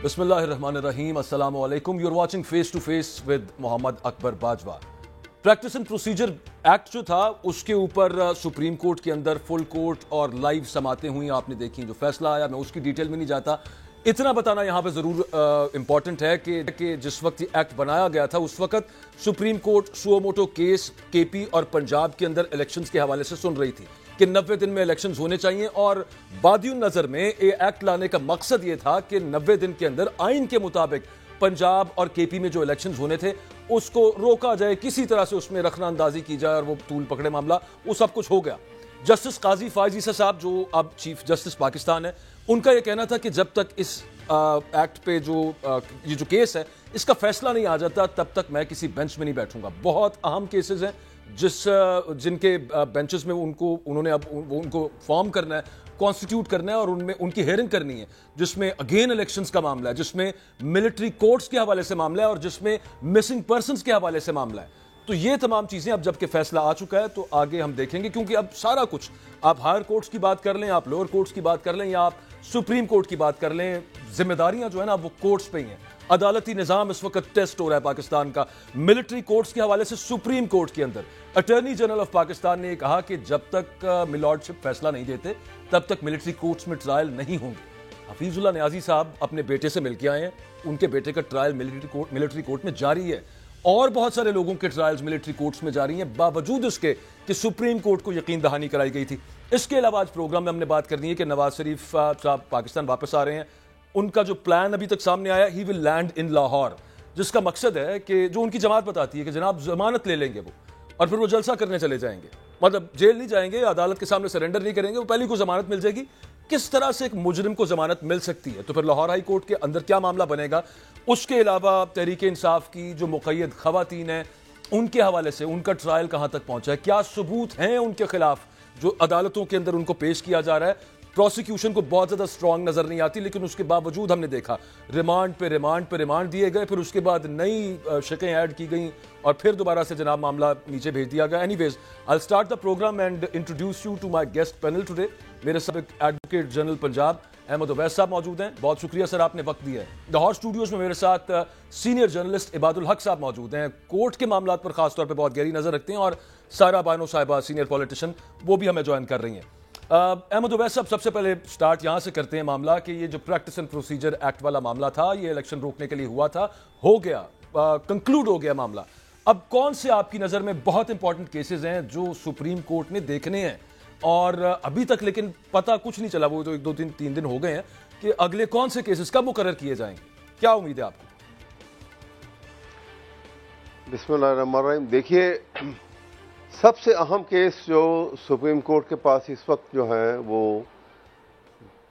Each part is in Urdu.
بسم اللہ الرحمن الرحیم. السلام علیکم. You are watching face to face with Muhammad Akbar Bajwa. Practice and procedure act جو تھا اس کے اوپر سپریم کورٹ کے اندر فل کورٹ اور لائیو سماعتیں ہوئیں, آپ نے دیکھی. جو فیصلہ آیا میں اس کی ڈیٹیل میں نہیں جاتا. اتنا بتانا یہاں پہ ضرور امپورٹنٹ ہے کہ جس وقت یہ ایکٹ بنایا گیا تھا اس وقت سپریم کورٹ سو موٹو کیس کے پی اور پنجاب کے اندر الیکشنز کے حوالے سے سن رہی تھی کہ 90 دن میں الیکشنز ہونے چاہیے, اور بادی النظر میں یہ ایکٹ لانے کا مقصد یہ تھا کہ 90 دن کے اندر آئین کے مطابق پنجاب اور کے پی میں جو الیکشنز ہونے تھے اس کو روکا جائے, کسی طرح سے اس میں رخنہ اندازی کی جائے, اور وہ طول پکڑے معاملہ, وہ سب کچھ ہو گیا. جسٹس قاضی فائز عیسیٰ صاحب جو اب چیف جسٹس پاکستان ہے, ان کا یہ کہنا تھا کہ جب تک اس ایکٹ پہ یہ جو کیس ہے اس کا فیصلہ نہیں آ جاتا تب تک میں کسی بینچ میں نہیں بیٹھوں گا. بہت اہم کیسز ہیں جن کے بینچز میں انہوں نے اب ان کو فارم کرنا ہے, کانسٹیٹیوٹ کرنا ہے, اور ان میں ان کی ہیئرنگ کرنی ہے, جس میں اگین الیکشنز کا معاملہ ہے, جس میں ملٹری کورٹس کے حوالے سے معاملہ ہے, اور جس میں مسنگ پرسنز کے حوالے سے معاملہ ہے. تو یہ تمام چیزیں اب جب کہ فیصلہ آ چکا ہے تو آگے ہم دیکھیں گے, کیونکہ اب سارا کچھ آپ ہائر کورٹس کی بات کر لیں, آپ لوور کورٹس کی بات کر لیں, یا آپ سپریم کورٹ کی بات کر لیں, ذمہ داریاں جو ہے نا وہ کورٹس پہ ہی ہیں. عدالتی نظام اس وقت ٹیسٹ ہو رہا ہے پاکستان کا. ملٹری کورٹس کے حوالے سے سپریم کورٹ کے اندر اٹارنی جنرل آف پاکستان نے یہ کہا کہ جب تک ملارڈ شپ فیصلہ نہیں دیتے تب تک ملٹری کورٹس میں ٹرائل نہیں ہوں گے. حفیظ اللہ نیازی صاحب اپنے بیٹے سے مل کے آئے ہیں, ان کے بیٹے کا ٹرائل ملٹری کورٹ میں جاری ہے, اور بہت سارے لوگوں کے ٹرائلز ملٹری کورٹس میں جاری ہیں, باوجود اس کے کہ سپریم کورٹ کو یقین دہانی کرائی گئی تھی. اس کے علاوہ آج پروگرام میں ہم نے بات کرنی ہے کہ نواز شریف صاحب پاکستان واپس آ رہے ہیں. ان کا جو پلان ابھی تک سامنے آیا, ہی ول لینڈ ان لاہور, جس کا مقصد ہے کہ جو ان کی جماعت بتاتی ہے کہ جناب ضمانت لے لیں گے وہ, اور پھر وہ جلسہ کرنے چلے جائیں گے, مطلب جیل نہیں جائیں گے, عدالت کے سامنے سرنڈر نہیں کریں گے, وہ پہلی کو ضمانت مل جائے گی. کس طرح سے ایک مجرم کو ضمانت مل سکتی ہے, تو پھر لاہور ہائی کورٹ کے اندر کیا معاملہ بنے گا. اس کے علاوہ تحریک انصاف کی جو مقید خواتین ہیں ان کے حوالے سے ان کا ٹرائل کہاں تک پہنچا ہے, کیا ثبوت ہیں ان کے خلاف جو عدالتوں کے اندر ان کو پیش کیا جا رہا ہے. پروسیکیوشن کو بہت زیادہ سٹرانگ نظر نہیں آتی, لیکن اس کے باوجود ہم نے دیکھا ریمانڈ پہ ریمانڈ دیے گئے, پھر اس کے بعد نئی شکیں ایڈ کی گئیں, اور پھر دوبارہ سے جناب معاملہ نیچے بھیج دیا گیا. Anyways I'll start the program and introduce you to my guest panel today. میرے سابق ایڈوکیٹ جنرل پنجاب احمد اویس صاحب موجود ہیں. بہت شکریہ سر, آپ نے وقت دیا ہے. لاہور اسٹوڈیوز میں میرے ساتھ سینئر جرنلسٹ عباد الحق صاحب موجود ہیں, کورٹ کے معاملات پر خاص طور پہ بہت گہری نظر رکھتے ہیں, اور سارا بانو صاحبہ سینئر پولیٹیشین وہ بھی ہمیں جوائن کر رہی ہیں. احمد اویس صاحب, سب سے پہلے سٹارٹ یہاں سے کرتے ہیں معاملہ کہ یہ جو پریکٹس اینڈ پروسیجر ایکٹ والا معاملہ تھا, یہ الیکشن روکنے کے لیے ہوا تھا, ہو گیا, کنکلوڈ ہو گیا معاملہ. اب کون سے آپ کی نظر میں بہت امپورٹنٹ کیسز ہیں جو سپریم کورٹ نے دیکھنے ہیں, اور ابھی تک لیکن پتہ کچھ نہیں چلا, وہ تو 2-3 دن ہو گئے ہیں, کہ اگلے کون سے کیسز کب مقرر کیے جائیں گے, کیا امید ہے آپ کو؟ بسم اللہ الرحمن الرحیم. دیکھیے, سب سے اہم کیس جو سپریم کورٹ کے پاس اس وقت جو ہیں وہ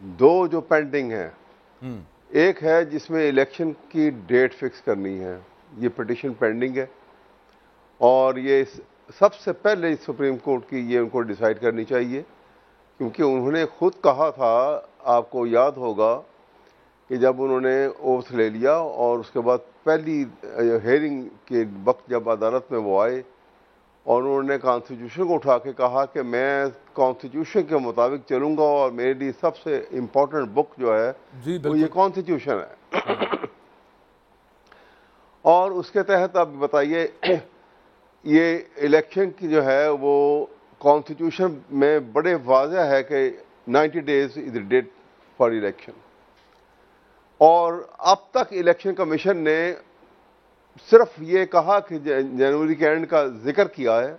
دو جو پینڈنگ ہیں. ایک ہے جس میں الیکشن کی ڈیٹ فکس کرنی ہے, یہ پٹیشن پینڈنگ ہے, اور یہ سب سے پہلے سپریم کورٹ کی یہ ان کو ڈیسائیڈ کرنی چاہیے, کیونکہ انہوں نے خود کہا تھا, آپ کو یاد ہوگا کہ جب انہوں نے اوتھ لے لیا اور اس کے بعد پہلی ہیئرنگ کے وقت جب عدالت میں وہ آئے, اور انہوں نے کانسٹیٹیوشن کو اٹھا کے کہا کہ میں کانسٹیٹیوشن کے مطابق چلوں گا, اور میرے لیے سب سے امپورٹنٹ بک جو ہے وہ یہ کانسٹیٹیوشن ہے. اور اس کے تحت اب بتائیے, یہ الیکشن کی جو ہے وہ کانسٹیٹیوشن میں بڑے واضح ہے کہ 90 days as the date for election, اور اب تک الیکشن کمیشن نے صرف یہ کہا کہ جنوری کے اینڈ کا ذکر کیا ہے,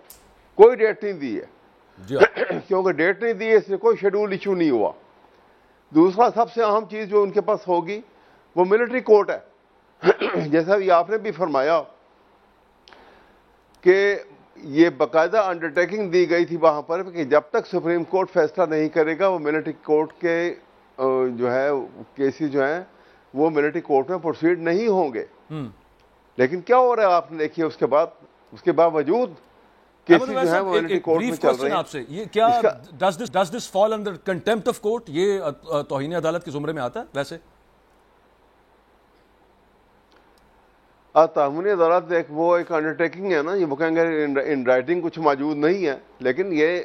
کوئی ڈیٹ نہیں دی ہے. کیونکہ ڈیٹ نہیں دی ہے اس سے کوئی شیڈول ایشو نہیں ہوا. دوسرا سب سے اہم چیز جو ان کے پاس ہوگی وہ ملٹری کورٹ ہے. جیسا بھی آپ نے بھی فرمایا کہ یہ باقاعدہ انڈرٹیکنگ دی گئی تھی وہاں پر کہ جب تک سپریم کورٹ فیصلہ نہیں کرے گا وہ ملٹری کورٹ کے جو ہے کیسز جو ہیں وہ ملٹری کورٹ میں پروسیڈ نہیں ہوں گے. لیکن کیا ہو رہا ہے آپ نے دیکھیے, اس کے باوجود کیسز جو ہیں وہ ملٹری کورٹ میں چل رہے ہیں. آپ سے یہ کیا does this fall under contempt of court, یہ توہین عدالت کے زمرے میں آتا ہے ویسے؟ توہین عدالت وہ ایک انڈرٹیکنگ ہے نا, یہ وہ کہیں گے ان رائٹنگ کچھ موجود نہیں ہے, لیکن یہ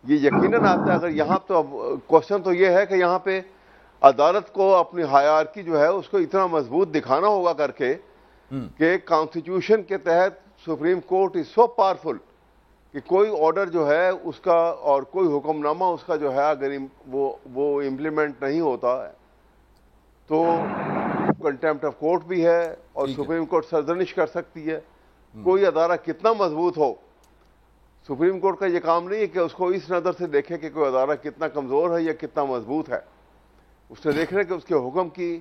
یقیناً آتا ہے. اگر یہاں تو اب کوشچن تو یہ ہے کہ یہاں پہ عدالت کو اپنی ہائرارکی جو ہے اس کو اتنا مضبوط دکھانا ہوگا کر کے کہ کانسٹیٹیوشن کے تحت supreme court is so powerful کہ کوئی آرڈر جو ہے اس کا اور کوئی حکم نامہ اس کا جو ہے اگر وہ امپلیمنٹ نہیں ہوتا ہے تو کنٹیمپٹ آف کورٹ بھی ہے اور سپریم کورٹ سرزنش کر سکتی ہے. کوئی ادارہ کتنا مضبوط ہو, سپریم کورٹ کا یہ کام نہیں ہے کہ اس کو اس نظر سے دیکھے کہ کوئی ادارہ کتنا کمزور ہے یا کتنا مضبوط ہے. اس نے دیکھنا کہ اس کے حکم کی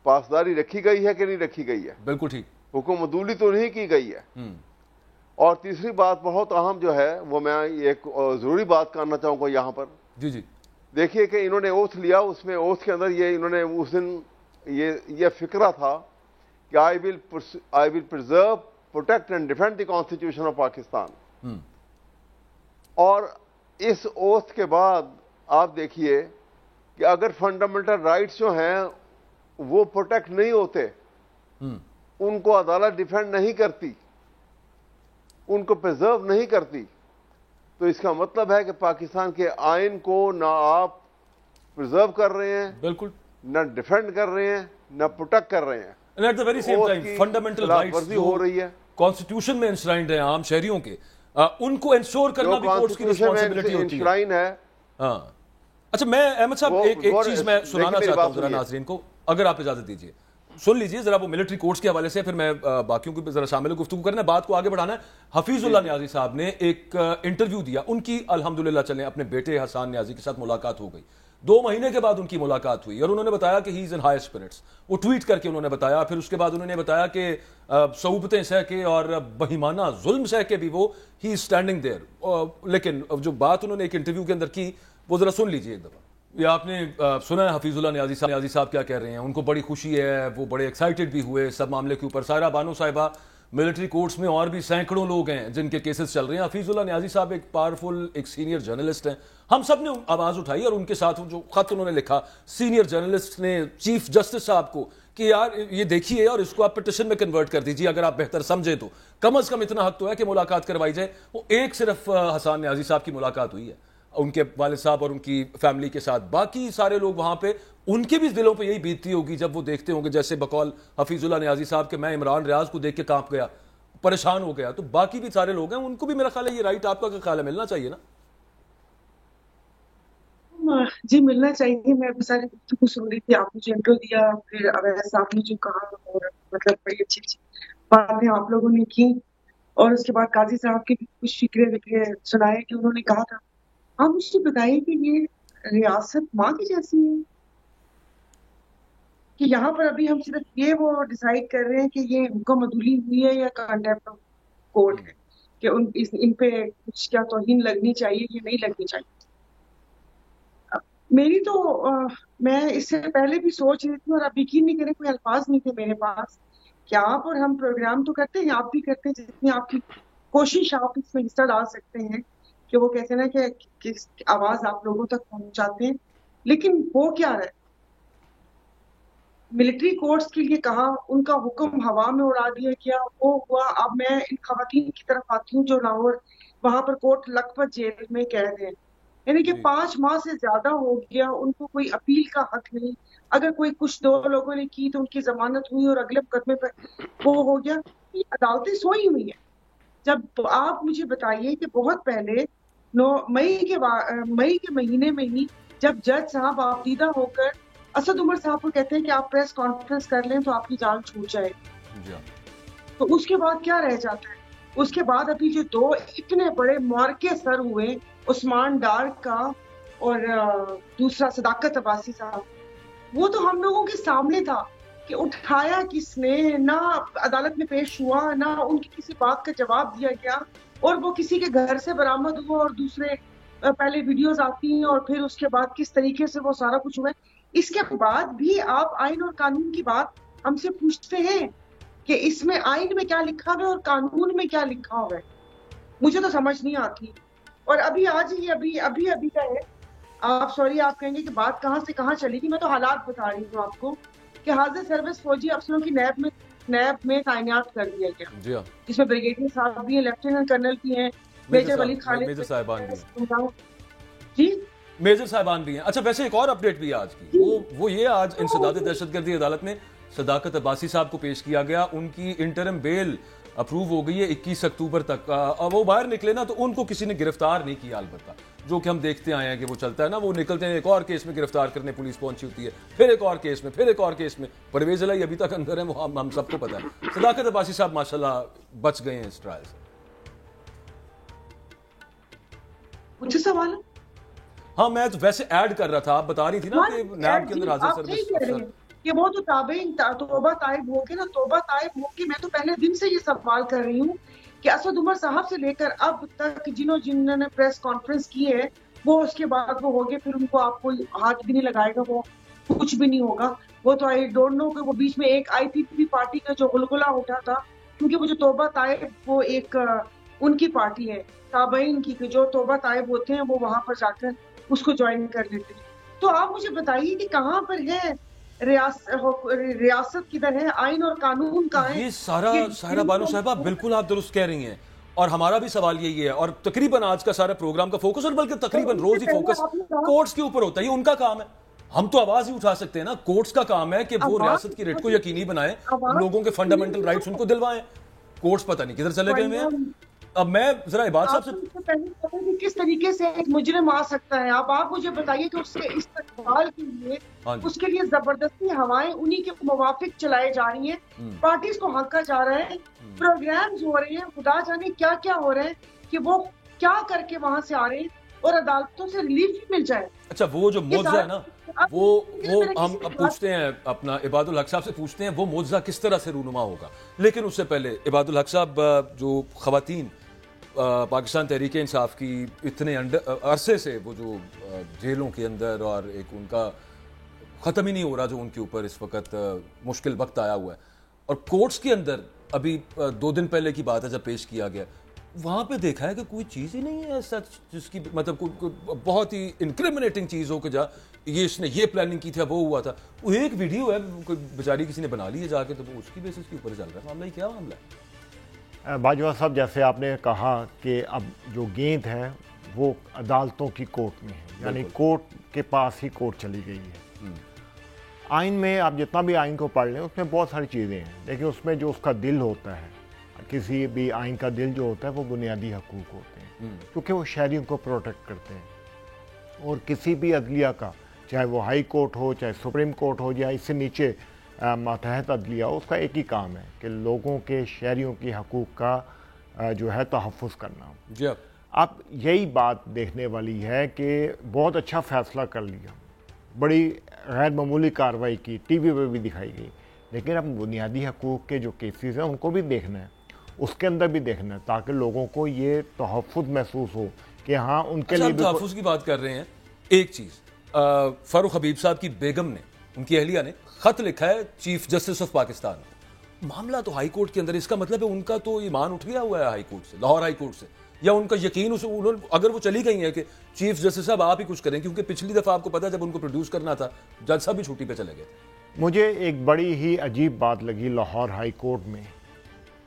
پاسداری رکھی گئی ہے کہ نہیں رکھی گئی ہے. بالکل ٹھیک, حکم عدولی تو نہیں کی گئی ہے. اور تیسری بات بہت اہم جو ہے وہ میں ایک ضروری بات کرنا چاہوں گا یہاں پر. جی دیکھیے کہ انہوں نے اوتھ لیا, اس میں اوتھ کے اندر یہ انہوں نے اس دن یہ فکرہ تھا کہ I will preserve, protect and defend the constitution of Pakistan. اور اس اوتھ کے بعد آپ دیکھیے کہ اگر فنڈامنٹل رائٹس جو ہیں وہ پروٹیکٹ نہیں ہوتے, ان کو عدالت ڈیفینڈ نہیں کرتی, ان کو پرزرو نہیں کرتی, تو اس کا مطلب ہے کہ پاکستان کے آئین کو نہ آپ پرزرو کر رہے ہیں, بالکل, نہ ڈیفینڈ کر رہے ہیں, نہ پروٹیکٹ کر رہے ہیں. And at the very same time, fundamental rights ہو رہی ہے کانسٹیٹیوشن میں انشرائنڈ ہیں عام شہریوں کے, ان کو انشور کرنا بھی کورٹس کی رسپانسبلٹی ہوتی ہے. ہاں اچھا, میں احمد صاحب ایک چیز میں سنانا چاہتا ہوں ذرا ناظرین کو, اگر آپ اجازت دیجیے سن لیجیے ذرا وہ ملٹری کورٹس کے حوالے سے, پھر میں باقیوں کو بھی ذرا شامل گفتگو کرنا ہے, بات کو آگے بڑھانا ہے. حفیظ اللہ نیازی صاحب نے ایک انٹرویو دیا, ان کی الحمدللہ چلیں اپنے بیٹے حسان نیازی کے ساتھ ملاقات ہو گئی, 2 مہینے کے بعد ان کی ملاقات ہوئی اور انہوں نے بتایا کہ ہی از ان ہائی اسپرٹس. وہ ٹویٹ کر کے انہوں نے بتایا, پھر اس کے بعد انہوں نے بتایا کہ صعوبتیں سہ کے اور بہیمانہ ظلم سہ کے بھی وہ ہی از اسٹینڈنگ دیئر. لیکن جو بات انہوں نے ایک انٹرویو کے اندر کی وہ ذرا سن لیجیے ایک دفعہ. یہ آپ نے سنا ہے حفیظ اللہ نیازی صاحب کیا کہہ رہے ہیں, ان کو بڑی خوشی ہے, وہ بڑے ایکسائٹڈ بھی ہوئے سب معاملے کے اوپر. سائرہ بانو صاحبہ, ملٹری کورٹس میں اور بھی سینکڑوں لوگ ہیں جن کے کیسز چل رہے ہیں. حفیظ اللہ نیازی صاحب ایک پاورفل, ایک سینئر جرنلسٹ ہیں, ہم سب نے آواز اٹھائی اور ان کے ساتھ جو خط انہوں نے لکھا سینئر جرنلسٹ نے چیف جسٹس صاحب کو کہ یار یہ دیکھیے اور اس کو آپ پٹیشن میں کنورٹ کر دیجیے اگر آپ بہتر سمجھیں تو, کم از کم اتنا حق تو ہے کہ ملاقات کروائی جائے. وہ ایک صرف حسان نیازی صاحب کی ملاقات ہوئی ہے ان کے والد صاحب اور ان کی فیملی کے ساتھ, باقی سارے لوگ وہاں پہ ان کے بھی دلوں پہ یہی بیتتی ہوگی جب وہ دیکھتے ہوں گے جیسے بقول حفیظ اللہ نیازی صاحب کہ میں عمران ریاض کو دیکھ کے کانپ گیا, پریشان ہو گیا. تو باقی بھی سارے لوگ ہیں, ان کو بھی میرا خیال ہے یہ رائٹ آپ کا کیا خیال ہے ملنا چاہیے نا؟ جی ملنا چاہیے. میں ساری گفتگو سن رہی تھی, آپ نے جو انٹرو دیا, پھر اویس صاحب نے جو کہا, اور مطلب بڑی اچھی باتیں آپ لوگوں نے کی, اور اس کے بعد قاضی صاحب کے بھی کچھ فکرے سنائے کہ انہوں نے کہا تھا. آپ مجھے بتائیے کہ یہ ریاست ماں کی جیسی ہے کہ یہاں پر ابھی ہم صرف یہ وہ ڈیسائیڈ کر رہے ہیں کہ یہ حکم عدولی ہوئی ہے یا کنٹیمپٹ آف کورٹ ہے, کہ ان پہ کچھ کیا توہین لگنی چاہیے یا نہیں لگنی چاہیے. میری تو میں اس سے پہلے بھی سوچ رہی تھی, اور آپ یقین نہیں کریں کوئی الفاظ نہیں تھے میرے پاس کہ آپ اور ہم پروگرام تو کرتے ہیں, آپ بھی کرتے ہیں, جتنی آپ کی کوشش آپ اس میں حصہ ڈال سکتے ہیں کہ وہ کہتے ہیں نا کہ آواز آپ لوگوں تک پہنچاتے ہیں. لیکن وہ کیا رہے, ملٹری کورٹس کے لیے کہا, ان کا حکم ہوا میں اڑا دیا گیا, وہ ہوا. اب میں ان خواتین کی طرف آتی ہوں جو لاہور وہاں پر کوٹ لکھپت جیل میں قید ہیں, یعنی کہ 5 ماہ سے زیادہ ہو گیا, ان کو کوئی اپیل کا حق نہیں. اگر کوئی کچھ 2 لوگوں نے کی تو ان کی ضمانت ہوئی اور اگلے مقدمے پر وہ ہو گیا. یہ عدالتیں سوئی ہوئی ہیں. جب آپ مجھے بتائیے کہ بہت پہلے مئی کے مہینے میں ہی جب جج صاحب آبدیدہ ہو کر اسد عمر صاحب کو کہتے ہیں کہ آپ پریس کانفرنس کر لیں تو آپ کی جان چھوٹ جائے, تو اس کے بعد کیا رہ جاتا ہے؟ اس کے بعد ابھی جو 2 اتنے بڑے معرکے سر ہوئے, عثمان ڈار کا اور دوسرا صداقت عباسی صاحب, وہ تو ہم لوگوں کے سامنے تھا کہ اٹھایا کس نے, نہ عدالت میں پیش ہوا, نہ ان کی کسی بات کا جواب دیا گیا, اور وہ کسی کے گھر سے برآمد ہوا, اور دوسرے پہلے ویڈیوز آتی ہیں اور پھر اس کے بعد کس طریقے سے وہ سارا کچھ ہوا ہے. اس کے بعد بھی آپ آئین اور قانون کی بات ہم سے پوچھتے ہیں کہ اس میں آئین میں کیا لکھا ہوا ہے اور قانون میں کیا لکھا ہوا ہے. مجھے تو سمجھ نہیں آتی. اور ابھی آج ہی ابھی کا ہے, آپ سوری آپ کہیں گے کہ بات کہاں سے کہاں چلی گی, میں تو حالات بتا رہی ہوں آپ کو کہ حاضر سروس فوجی افسروں کی نیب میں تعینات کر دیا گیا, جس میں بریگیڈیئر صاحب بھی ہیں, لیفٹیننٹ کرنل بھی ہیں, میجر ولی خالد جی, میجر صاحبان بھی ہیں. اچھا ویسے ایک اور اپڈیٹ بھی ہے آج کی, وہ یہ آج انسداد دہشت گردی عدالت میں صداقت عباسی صاحب کو پیش کیا گیا. ان کی انٹرم بیل اپروو ہو گئی ہے 21 اکتوبر تک. وہ باہر نکلے نا تو ان کو کسی نے گرفتار نہیں کیا, البتہ جو کہ ہم دیکھتے آئے ہیں کہ وہ چلتا ہے نا, وہ نکلتے ہیں ایک اور کیس میں گرفتار کرنے پولیس پہنچی ہوتی ہے, پھر ایک اور کیس میں, پھر ایک اور کیس میں. پرویز الہی ابھی تک اندر ہے, وہ ہم سب کو پتا ہے. صداقت عباسی صاحب ماشاءاللہ بچ گئے ہیں اس ٹرائل سے. مجھے سوال ہے. ہاں میں تو ویسے ایڈ کر رہا تھا, آپ بتا رہی تھی نا کہ نیب کے اندر حاضر سروس کہ وہ تو تابعین توبہ طائب ہو کے نا, توبہ طائب ہو کے میں تو پہلے دن سے یہ سوال کر رہی ہوں کہ اسد عمر صاحب سے لے کر اب تک جنہوں نے پریس کانفرنس کی ہے وہ اس کے بعد وہ ہو گئے, پھر ان کو آپ کو ہاتھ بھی نہیں لگائے گا, وہ کچھ بھی نہیں ہوگا. وہ تو آئی ڈونٹ نو کہ وہ بیچ میں ایک آئی پی پی پارٹی کا جو غلغلہ اٹھا تھا, کیونکہ وہ جو توبہ طائب وہ ایک ان کی پارٹی ہے تابعین کی, کہ جو توبہ طائب ہوتے ہیں وہ وہاں پر جا کر اس کو جوائن کر لیتے ہیں. تو آپ مجھے بتائیے کہ کہاں پر ہے ریاست کدھر ہے, آئین اور قانون کا ہے. یہ سارا بانو صاحبہ بالکل آپ درست کہہ رہی ہیں, اور ہمارا بھی سوال یہی ہے, اور تقریباً آج کا سارا پروگرام کا فوکس, اور بلکہ تقریباً روز ہی فوکس کورٹس کے اوپر ہوتا ہے. یہ ان کا کام ہے, ہم تو آواز ہی اٹھا سکتے ہیں نا. کورٹس کا کام ہے کہ وہ ریاست کی ریٹ کو یقینی بنائیں, لوگوں کے فنڈامنٹل رائٹس ان کو دلوائیں. کورٹس پتہ نہیں کدھر چلے گئے ہیں. اب میں ذرا عباد صاحب سے کس طریقے سے ایک مجرم آ سکتا ہے, آپ مجھے بتائیے کہ اس کے استقبال کے لیے اس کے لیے زبردستی ہوائیں انہی کے موافق چلائے جا رہی ہیں, پارٹیز کو ہکا جا رہا ہے, پروگرامز ہو رہے ہیں, خدا جانے کیا کیا ہو رہے ہیں کہ وہ کیا کر کے وہاں سے آ رہے ہیں اور عدالتوں سے ریلیف بھی مل جائے. اچھا وہ جو معجزہ ہے نا, وہ ہم پوچھتے ہیں اپنا عباد الحق صاحب سے پوچھتے ہیں وہ معجزہ کس طرح سے رونما ہوگا. لیکن اس سے پہلے عباد الحق صاحب, جو خواتین پاکستان تحریک انصاف کی اتنے عرصے سے وہ جو جیلوں کے اندر, اور ایک ان کا ختم ہی نہیں ہو رہا جو ان کے اوپر اس وقت مشکل وقت آیا ہوا ہے, اور کورٹس کے اندر ابھی 2 دن پہلے کی بات ہے جب پیش کیا گیا, وہاں پہ دیکھا ہے کہ کوئی چیز ہی نہیں ہے سچ جس کی مطلب بہت ہی انکریمنیٹنگ چیز ہو کہ جا یہ اس نے یہ پلاننگ کی تھی, وہ ہوا تھا. وہ ایک ویڈیو ہے کوئی بیچاری کسی نے بنا لی ہے جا کے, تو وہ اس کی بیسس کے اوپر چل رہا ہے معاملہ. کیا معاملہ ہے باجوہ صاحب؟ جیسے آپ نے کہا کہ اب جو گیند ہے وہ عدالتوں کی کورٹ میں ہے, یعنی کورٹ کے پاس ہی کورٹ چلی گئی ہے. آئین میں آپ جتنا بھی آئین کو پڑھ لیں اس میں بہت ساری چیزیں ہیں, لیکن اس میں جو اس کا دل ہوتا ہے, کسی بھی آئین کا دل جو ہوتا ہے وہ بنیادی حقوق ہوتے ہیں, کیونکہ وہ شہریوں کو پروٹیکٹ کرتے ہیں. اور کسی بھی عدلیہ کا, چاہے وہ ہائی کورٹ ہو, چاہے سپریم کورٹ ہو, یا اس سے نیچے ماتحت عدلیہ ہو, اس کا ایک ہی کام ہے کہ لوگوں کے, شہریوں کی حقوق کا جو ہے تحفظ کرنا. جی اب یہی بات دیکھنے والی ہے کہ بہت اچھا فیصلہ کر لیا, بڑی غیر معمولی کارروائی کی, ٹی وی پہ بھی دکھائی گئی, لیکن اب بنیادی حقوق کے جو کیسز ہیں ان کو بھی دیکھنا ہے, اس کے اندر بھی دیکھنا ہے, تاکہ لوگوں کو یہ تحفظ محسوس ہو کہ ہاں ان کے لیے تحفظ کی بات کر رہے ہیں. ایک چیز, فاروق حبیب صاحب کی بیگم نے, ان کی اہلیہ نے خط لکھا ہے چیف جسٹس آف پاکستان. معاملہ تو ہائی کورٹ کے اندر, اس کا مطلب ہے ان کا تو ایمان اٹھ گیا ہوا ہے ہائی کورٹ سے, لاہور ہائی کورٹ سے, یا ان کا یقین اگر وہ چلی گئی ہیں کہ چیف جسٹس صاحب آپ ہی کچھ کریں, کیونکہ پچھلی دفعہ آپ کو پتا جب ان کو پروڈیوس کرنا تھا جج صاحب بھی چھٹی پہ چلے گئے تھے. مجھے ایک بڑی ہی عجیب بات لگی لاہور ہائی کورٹ میں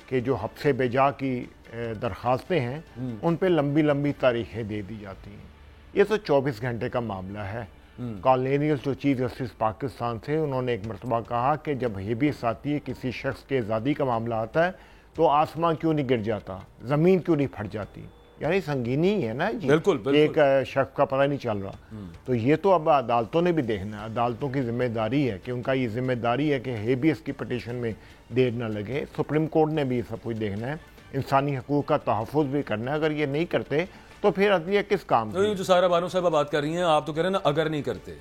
کہ جو حبس بجا کی درخواستیں ہیں ان پہ لمبی لمبی تاریخیں دے دی جاتی ہیں. یہ تو 24 گھنٹے کا معاملہ ہے. کالینیس جو چیف جسٹس پاکستان تھے, انہوں نے ایک مرتبہ کہا کہ جب ہیبیس آتی ہے, کسی شخص کے آزادی کا معاملہ آتا ہے, تو آسمان کیوں نہیں گر جاتا, زمین کیوں نہیں پھٹ جاتی, یعنی سنگینی ہے نا جی, ایک شخص کا پتہ نہیں چل رہا. تو یہ تو اب عدالتوں نے بھی دیکھنا ہے, عدالتوں کی ذمہ داری ہے کہ ان کا یہ ذمہ داری ہے کہ ہیبیس کی پٹیشن میں دیر نہ لگے. سپریم کورٹ نے بھی یہ سب کچھ دیکھنا ہے, انسانی حقوق کا تحفظ بھی کرنا ہے. اگر یہ نہیں کرتے تو پھر عدلیہ کس کام کی؟ جو سارا بانو صاحبہ بات کر رہی ہیں, آپ تو کہہ رہے ہیں نا اگر نہیں کرتے,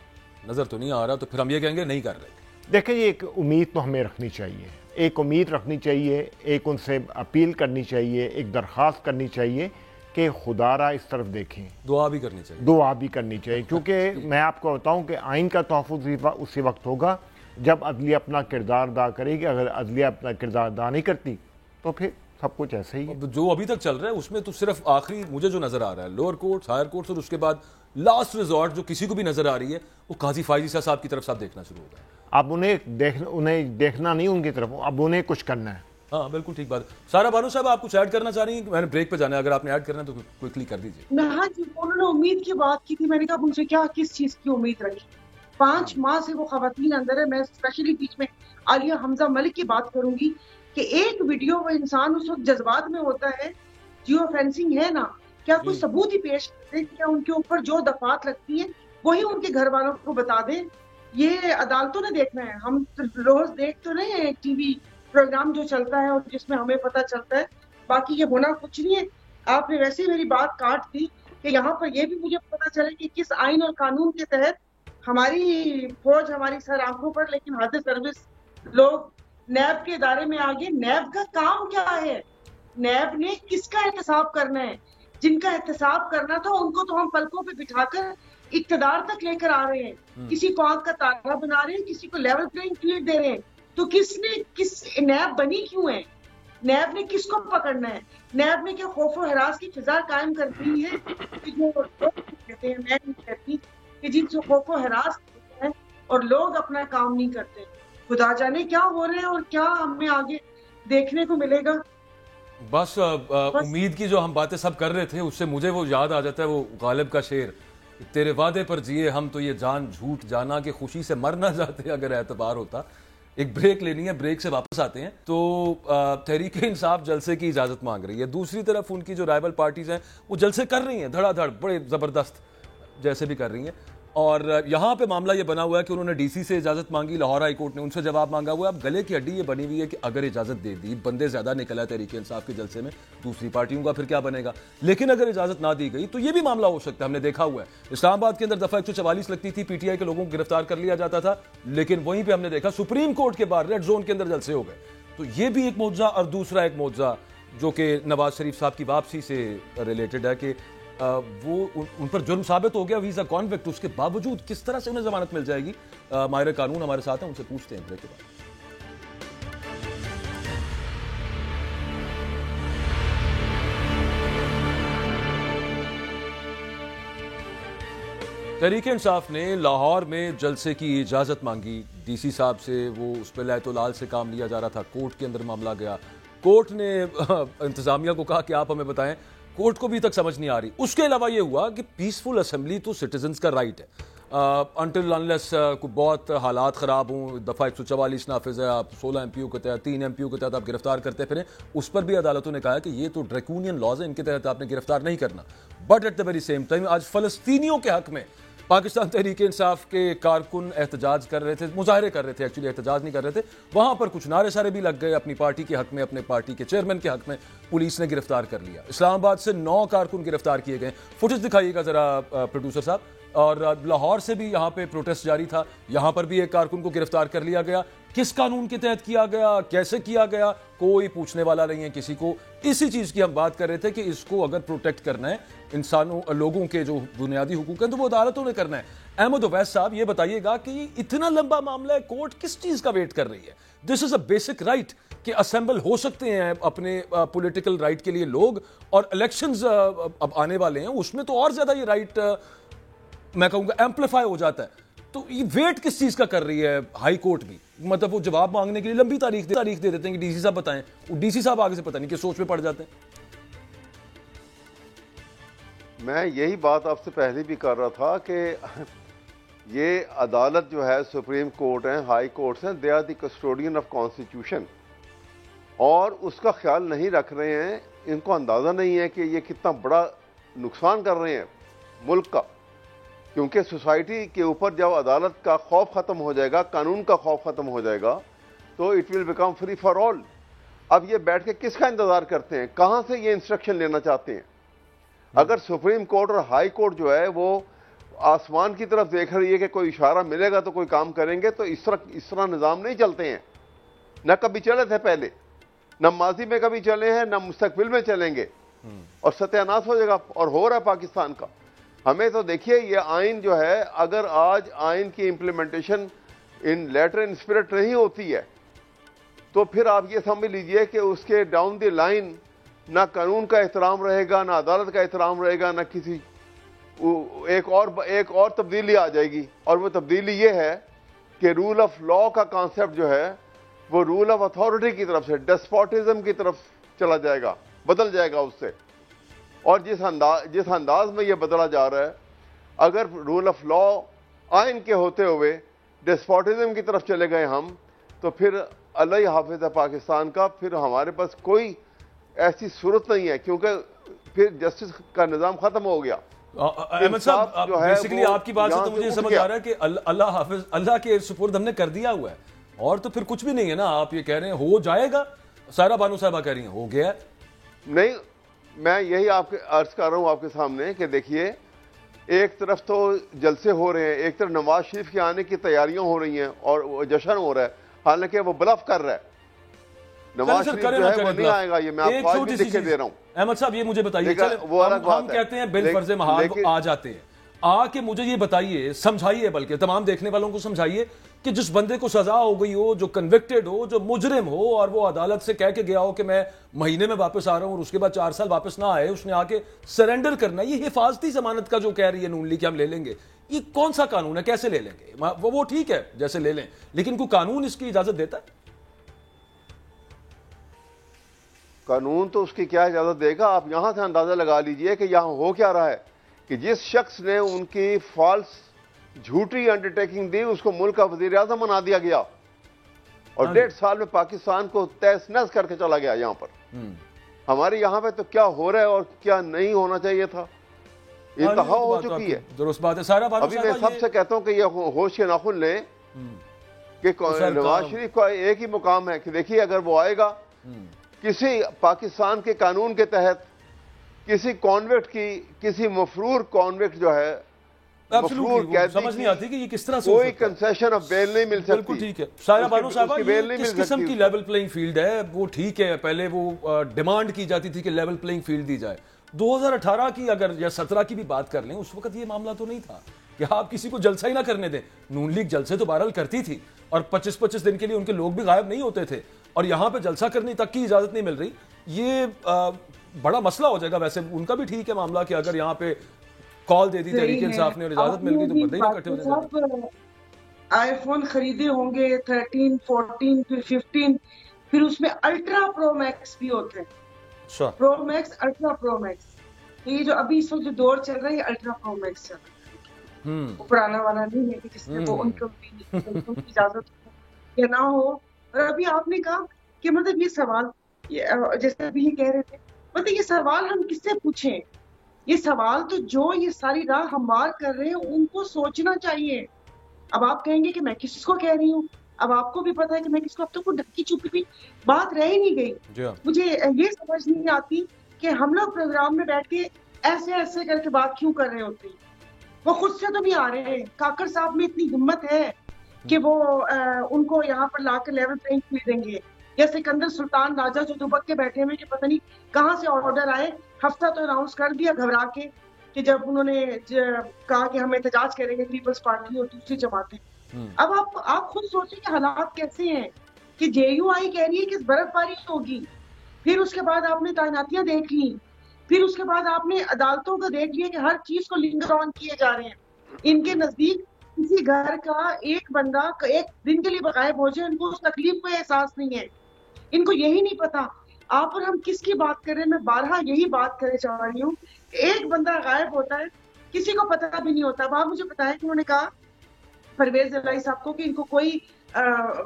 نظر تو نہیں آ رہا, تو پھر ہم یہ کہیں گے نہیں کر رہے. دیکھیں یہ ایک امید تو ہمیں رکھنی چاہیے, ایک امید رکھنی چاہیے, ایک ان سے اپیل کرنی چاہیے, ایک درخواست کرنی چاہیے کہ خدا را اس طرف دیکھیں, دعا بھی کرنی چاہیے, دعا بھی کرنی چاہیے. کیونکہ میں آپ کو بتاؤں کہ آئین کا تحفظ اسی وقت ہوگا جب عدلیہ اپنا کردار ادا کرے گی. اگر عدلیہ اپنا کردار ادا نہیں کرتی تو پھر سب کچھ ایسے ہی ہے. جو ابھی تک چل رہا ہے اس میں تو صرف آخری مجھے جو نظر آ رہا ہے لوور کورٹس, ہائر کورٹس, اور اس کے بعد لاسٹ ریزورٹ جو کسی کو بھی نظر آ رہی ہے وہ قاضی فائز صاحب کی طرف سے آپ دیکھنا شروع ہوگا. اب انہیں دیکھنا نہیں ان کی طرف, اب انہیں کچھ کرنا ہے. ہاں بالکل ٹھیک بات. سارا بانو صاحب آپ کچھ ایڈ کرنا چاہ رہی ہیں؟ میں نے بریک پہ جانا ہے, اگر آپ نے ایڈ کرنا ہے تو کوئکلی کر دیجیے. ہاں جی, انہوں نے امید کی بات کی تھی, میں نے کہا مجھے کیا کس چیز کی امید رکھی. 5 ماہ سے وہ خواتین اندر ہے. میں اسپیشلی بیچ میں عالیہ حمزہ ملک کی بات کروں گی کہ ایک ویڈیو وہ انسان اس وقت جذبات میں ہوتا ہے, جیو فینسنگ ہے نا, کیا کوئی ثبوت ہی پیش کرتے, کیا ان کے اوپر جو دفعات لگتی ہیں وہی ان کے گھر والوں کو بتا دیں. یہ عدالتوں نے دیکھنا ہے, ہم روز دیکھ تو نہیں ہیں ٹی وی پروگرام جو چلتا ہے اور جس میں ہمیں پتہ چلتا ہے, باقی یہ ہونا کچھ نہیں ہے. آپ نے ویسے ہی میری بات کاٹ دی کہ یہاں پر یہ بھی مجھے پتا چلے کہ کس آئین اور قانون کے تحت ہماری فوج ہماری سر آنکھوں پر, لیکن حد سروس لوگ نیب کے ادارے میں آگے. نیب کا کام کیا ہے؟ نیب نے کس کا احتساب کرنا ہے؟ جن کا احتساب کرنا تھا ان کو تو ہم پلکوں پہ بٹھا کر اقتدار تک لے کر آ رہے ہیں. کسی کو آنکھ کا تارا بنا رہے ہیں, کسی کو لیول پلینگ فیلڈ دے رہے ہیں. تو کس نیب بنی کیوں ہے؟ نیب نے کس کو پکڑنا ہے؟ نیب نے کیا خوف و ہراس کی فضا قائم کر دی ہے کہ جو لوگ کہتے ہیں, میں نہیں کہتی کہ جن سے خوف و ہراس ہے اور لوگ اپنا کام نہیں کرتے. خدا جانے کیا ہو رہے ہیں اور کیا ہمیں آگے دیکھنے کو ملے گا. بس امید کی جو ہم باتیں سب کر رہے تھے اس سے مجھے وہ یاد آ جاتا ہے وہ غالب کا شعر, تیرے وعدے پر جیے ہم تو یہ جان جھوٹ جانا کہ خوشی سے مر نہ جاتے اگر اعتبار ہوتا. ایک بریک لینی ہے, بریک سے واپس آتے ہیں. تو تحریک انصاف جلسے کی اجازت مانگ رہی ہے, دوسری طرف ان کی جو رائیول پارٹیز ہیں وہ جلسے کر رہی ہیں دھڑا دھڑ, بڑے زبردست جیسے بھی کر رہی ہیں. اور یہاں پہ معاملہ یہ بنا ہوا ہے کہ انہوں نے ڈی سی سے اجازت مانگی, لاہور ہائی کورٹ نے ان سے جواب مانگا ہوا ہے. اب گلے کی ہڈی یہ بنی ہوئی ہے کہ اگر اجازت دے دی, بندے زیادہ نکلا ہے تحریک انصاف کے جلسے میں, دوسری پارٹیوں کا پھر کیا بنے گا. لیکن اگر اجازت نہ دی گئی تو یہ بھی معاملہ ہو سکتا ہے. ہم نے دیکھا ہوا ہے اسلام آباد کے اندر دفعہ 144 لگتی تھی, پی ٹی آئی کے لوگوں کو گرفتار کر لیا جاتا تھا, لیکن وہیں پہ ہم نے دیکھا سپریم کورٹ کے باہر ریڈ زون کے اندر جلسے ہو گئے. تو یہ بھی ایک معجزہ. اور دوسرا ایک معجزہ جو کہ نواز شریف صاحب کی واپسی سے ریلیٹڈ ہے کہ وہ ان پر جرم ثابت ہو گیا, ویزا کانوکٹ, اس کے باوجود کس طرح سے انہیں ضمانت مل جائے گی. ماہر قانون ہمارے ساتھ ہیں, ان سے پوچھتے ہیں بریک کے بعد. تحریک انصاف نے لاہور میں جلسے کی اجازت مانگی ڈی سی صاحب سے, وہ اس پہ لہت و لال سے کام لیا جا رہا تھا. کورٹ کے اندر معاملہ گیا, کورٹ نے انتظامیہ کو کہا کہ آپ ہمیں بتائیں, کورٹ کو بھی تک سمجھ نہیں آ رہی. اس کے علاوہ یہ ہوا کہ پیسفل اسمبلی تو سٹیزنز کا رائٹ ہے, انٹل انلیس کو بہت حالات خراب ہوں. دفعہ 144 نافذ ہے, آپ 16 ایم پی او کے تحت 3 ایم پی او کے تحت آپ گرفتار کرتے پھریں. اس پر بھی عدالتوں نے کہا کہ یہ تو ڈریکونین لاز ہیں, ان کے تحت آپ نے گرفتار نہیں کرنا. But at the very same time آج فلسطینیوں کے حق میں پاکستان تحریک انصاف کے کارکن احتجاج کر رہے تھے, مظاہرے کر رہے تھے, ایکچولی احتجاج نہیں کر رہے تھے. وہاں پر کچھ نعرے سارے بھی لگ گئے اپنی پارٹی کے حق میں, اپنے پارٹی کے چیئرمین کے حق میں. پولیس نے گرفتار کر لیا. اسلام آباد سے 9 کارکن گرفتار کیے گئے. فوٹیج دکھائیے گا ذرا پروڈیوسر صاحب. اور لاہور سے بھی یہاں پہ پروٹیسٹ جاری تھا, یہاں پر بھی ایک کارکن کو گرفتار کر لیا گیا. کس قانون کے تحت کیا گیا, کیسے کیا گیا, کوئی پوچھنے والا نہیں ہے کسی کو. اسی چیز کی ہم بات کر رہے تھے کہ اس کو اگر پروٹیکٹ کرنا ہے انسانوں, لوگوں کے جو بنیادی حقوق ہیں, تو وہ عدالتوں نے کرنا ہے. احمد اویس صاحب یہ بتائیے گا کہ اتنا لمبا معاملہ ہے, کورٹ کس چیز کا ویٹ کر رہی ہے؟ دس از اے بیسک رائٹ کہ اسمبل ہو سکتے ہیں اپنے پولیٹیکل رائٹ کے لیے لوگ, اور الیکشنز اب آنے والے ہیں, اس میں تو اور زیادہ یہ رائٹ میں کہوں گا ایمپلیفائی ہو جاتا ہے. تو یہ ویٹ کس چیز کا کر رہی ہے ہائی کورٹ بھی؟ مطلب وہ جواب مانگنے کے لیے لمبی تاریخ دے دیتے ہیں کہ ڈی سی صاحب بتائیں. ڈی سی صاحب آگے سے پتہ نہیں کہ سوچ میں پڑ جاتے ہیں. میں یہی بات آپ سے پہلے بھی کر رہا تھا کہ یہ عدالت جو ہے, سپریم کورٹ ہیں, ہائی کورٹس ہیں, they are the custodian of constitution, اور اس کا خیال نہیں رکھ رہے ہیں. ان کو اندازہ نہیں ہے کہ یہ کتنا بڑا نقصان کر رہے ہیں ملک کا. کیونکہ سوسائٹی کے اوپر جب عدالت کا خوف ختم ہو جائے گا, قانون کا خوف ختم ہو جائے گا, تو it will become free for all. اب یہ بیٹھ کے کس کا انتظار کرتے ہیں, کہاں سے یہ انسٹرکشن لینا چاہتے ہیں؟ اگر سپریم کورٹ اور ہائی کورٹ جو ہے وہ آسمان کی طرف دیکھ رہی ہے کہ کوئی اشارہ ملے گا تو کوئی کام کریں گے, تو اس طرح نظام نہیں چلتے ہیں. نہ کبھی چلے تھے پہلے, نہ ماضی میں کبھی چلے ہیں, نہ مستقبل میں چلیں گے, اور ستیہ ناش ہو جائے گا. اور ہو رہا ہے پاکستان کا. ہمیں تو دیکھیے یہ آئین جو ہے, اگر آج آئین کی امپلیمنٹیشن ان لیٹر ان اسپرٹ نہیں ہوتی ہے, تو پھر آپ یہ سمجھ لیجئے کہ اس کے ڈاؤن دی لائن نہ قانون کا احترام رہے گا, نہ عدالت کا احترام رہے گا, نہ کسی ایک اور تبدیلی آ جائے گی. اور وہ تبدیلی یہ ہے کہ رول آف لا کا کانسیپٹ جو ہے وہ رول آف اتھارٹی کی طرف سے ڈیسپوٹزم کی طرف چلا جائے گا, بدل جائے گا اس سے. اور جس انداز میں یہ بدلا جا رہا ہے, اگر رول آف لا آئین کے ہوتے ہوئے ڈیسپوٹزم کی طرف چلے گئے ہم, تو پھر اللہ حافظ ہے پاکستان کا, پھر ہمارے پاس کوئی ایسی صورت نہیں ہے, کیونکہ پھر جسٹس کا نظام ختم ہو گیا. احمد صاحب بیسیکلی آپ کی بات سے تو مجھے سمجھ آ رہا ہے کہ اللہ حافظ, اللہ کے سپرد ہم نے کر دیا ہوا ہے, اور تو پھر کچھ بھی نہیں ہے نا. آپ یہ کہہ رہے ہیں ہو جائے گا, سارا بانو صاحبہ کہہ رہی ہیں ہو گیا ہے. نہیں, میں یہی آپ کے عرض کر رہا ہوں آپ کے سامنے کہ دیکھیے, ایک طرف تو جلسے ہو رہے ہیں, ایک طرف نواز شریف کے آنے کی تیاریاں ہو رہی ہیں اور جشن ہو رہا ہے, حالانکہ وہ بلف کر رہا ہے. نواز شریف جو ہے وہ نہیں آئے گا, یہ میں آپ کو آج بھی لکھ کے دے رہا ہوں. احمد صاحب یہ مجھے بتائیے, ہم کہتے ہیں بل فرض محال آ جاتے ہیں, آ کے مجھے یہ بتائیے, سمجھائیے, بلکہ تمام دیکھنے والوں کو سمجھائیے کہ جس بندے کو سزا ہو گئی ہو, جو کنوکٹڈ ہو, جو مجرم ہو, اور وہ عدالت سے کہہ کے گیا ہو کہ میں مہینے میں واپس آ رہا ہوں, اور اس کے بعد 4 سال واپس نہ آئے, اس نے آ کے سرنڈر کرنا, یہ حفاظتی ضمانت کا جو کہہ رہی ہے نون لیگ کہ ہم لے لیں گے, یہ کون سا قانون ہے, کیسے لے لیں گے؟ وہ ٹھیک ہے جیسے لے لیں, لیکن کوئی قانون اس کی اجازت دیتا ہے؟ قانون تو اس کی کیا اجازت دے گا؟ آپ یہاں سے اندازہ لگا لیجئے کہ یہاں ہو کیا رہا ہے کہ جس شخص نے ان کی فالس جھوٹی انڈرٹیکنگ دی, اس کو ملک کا وزیر اعظم بنا دیا گیا, اور 1.5 سال میں پاکستان کو تہس نہس کر کے چلا گیا. یہاں پر ہمارے یہاں پہ تو کیا ہو رہا ہے اور کیا نہیں ہونا چاہیے تھا, انتہا ہو چکی ہے. درست بات ہے. سارا ابھی میں سب سے کہتا ہوں کہ یہ ہوش کے ناخن لیں کہ نواز شریف کا ایک ہی مقام ہے کہ دیکھیے, اگر وہ آئے گا کسی پاکستان کے قانون کے تحت, کسی کانویکٹ کی, کسی مفرور کانویکٹ جو ہے, مفرور سمجھ نہیں آتی کہ یہ کس طرح سے کوئی کنسیشن آف بیل نہیں مل سکتی. بالکل ٹھیک ہے سارا بانو صاحبہ, یہ کس قسم کی لیول پلینگ فیلڈ ہے؟ وہ ٹھیک ہے, پہلے وہ ڈیمانڈ کی جاتی تھی کہ لیول پلینگ فیلڈ دی جائے. 2018 کی اگر یا 17 کی بھی بات کر لیں, اس وقت یہ معاملہ تو نہیں تھا کہ آپ کسی کو جلسہ ہی نہ کرنے دیں. نون لیگ جلسے تو بہرحال کرتی تھی, اور 25-25 دن کے لیے ان کے لوگ بھی غائب نہیں ہوتے تھے, اور یہاں پہ جلسہ کرنے تک کی اجازت نہیں مل رہی. یہ بڑا مسئلہ ہو جائے گا. ویسے ان کا بھی ٹھیک ہے معاملہ کہ اگر یہاں پہ کال دے دی تحریک انصاف نے اور اجازت مل گئی تو بندے ہی نہ اکٹھے ہونے. آئی فون خریدے ہوں گے 13, 14, پھر 15, پھر اس میں الٹرا پرو میکس بھی ہوتے ہیں. پرو میکس, الٹرا پرو میکس, یہ جو ابھی اس وقت جو دور چل رہا ہے یہ الٹرا پرو میکس چل رہا ہے. وہ پرانا والا نہیں ہے کہ جس میں وہ ان کو کی اجازت ہو یا نہ ہو. اور ابھی آپ نے کہا کہ مطلب یہ سوال, جیسے ابھی یہ کہہ رہے تھے, مطلب یہ سوال ہم کس سے پوچھیں؟ یہ سوال تو جو یہ ساری راہ ہموار کر رہے ہیں ان کو سوچنا چاہیے. اب آپ کہیں گے کہ میں کس کو کہہ رہی ہوں, اب آپ کو بھی پتا ہے کہ میں کس کو, اب تو کوئی ڈھکی چھپی بھی بات رہ ہی نہیں گئی. مجھے یہ سمجھ نہیں آتی کہ ہم لوگ پروگرام میں بیٹھ کے ایسے ایسے کر کے بات کیوں کر رہے ہوتے ہیں. وہ خود سے تو نہیں آ رہے ہیں. کاکڑ صاحب میں اتنی ہمت ہے کہ وہ ان کو یہاں پر لا کر لیول پلینگ فیلڈ دیں گے, یا سکندر سلطان راجہ جو دبک کے بیٹھے ہوئے کہ پتہ نہیں کہاں سے آرڈر آئے, ہفتہ تو اناؤنس کر دیا گھبرا کے کہ جب انہوں نے کہا کہ ہم احتجاج کریں گے پیپلز پارٹی اور دوسری جماعتیں. اب آپ خود سوچیں کہ حالات کیسے ہیں کہ جے یو آئی کہہ رہی ہے کہ برف باری ہوگی, پھر اس کے بعد آپ نے تعیناتیاں دیکھ لی, پھر اس کے بعد آپ نے عدالتوں کو دیکھ لیا کہ ہر چیز کو لنگر آن کیے جا رہے ہیں. ان کے نزدیک کسی گھر کا ایک بندہ ایک دن کے لیے غائب ہو جائے, ان کو اس تکلیف کا احساس نہیں ہے, ان کو یہی نہیں پتا. آپ اور ہم کس کی بات کر رہے ہیں؟ میں بارہا یہی بات کرنے چاہ رہی ہوں. ایک بندہ غائب ہوتا ہے, کسی کو پتہ بھی نہیں ہوتا. اب آپ مجھے بتائیں کہ انہوں نے کہا پرویز الہی صاحب کو کہ ان کو کوئی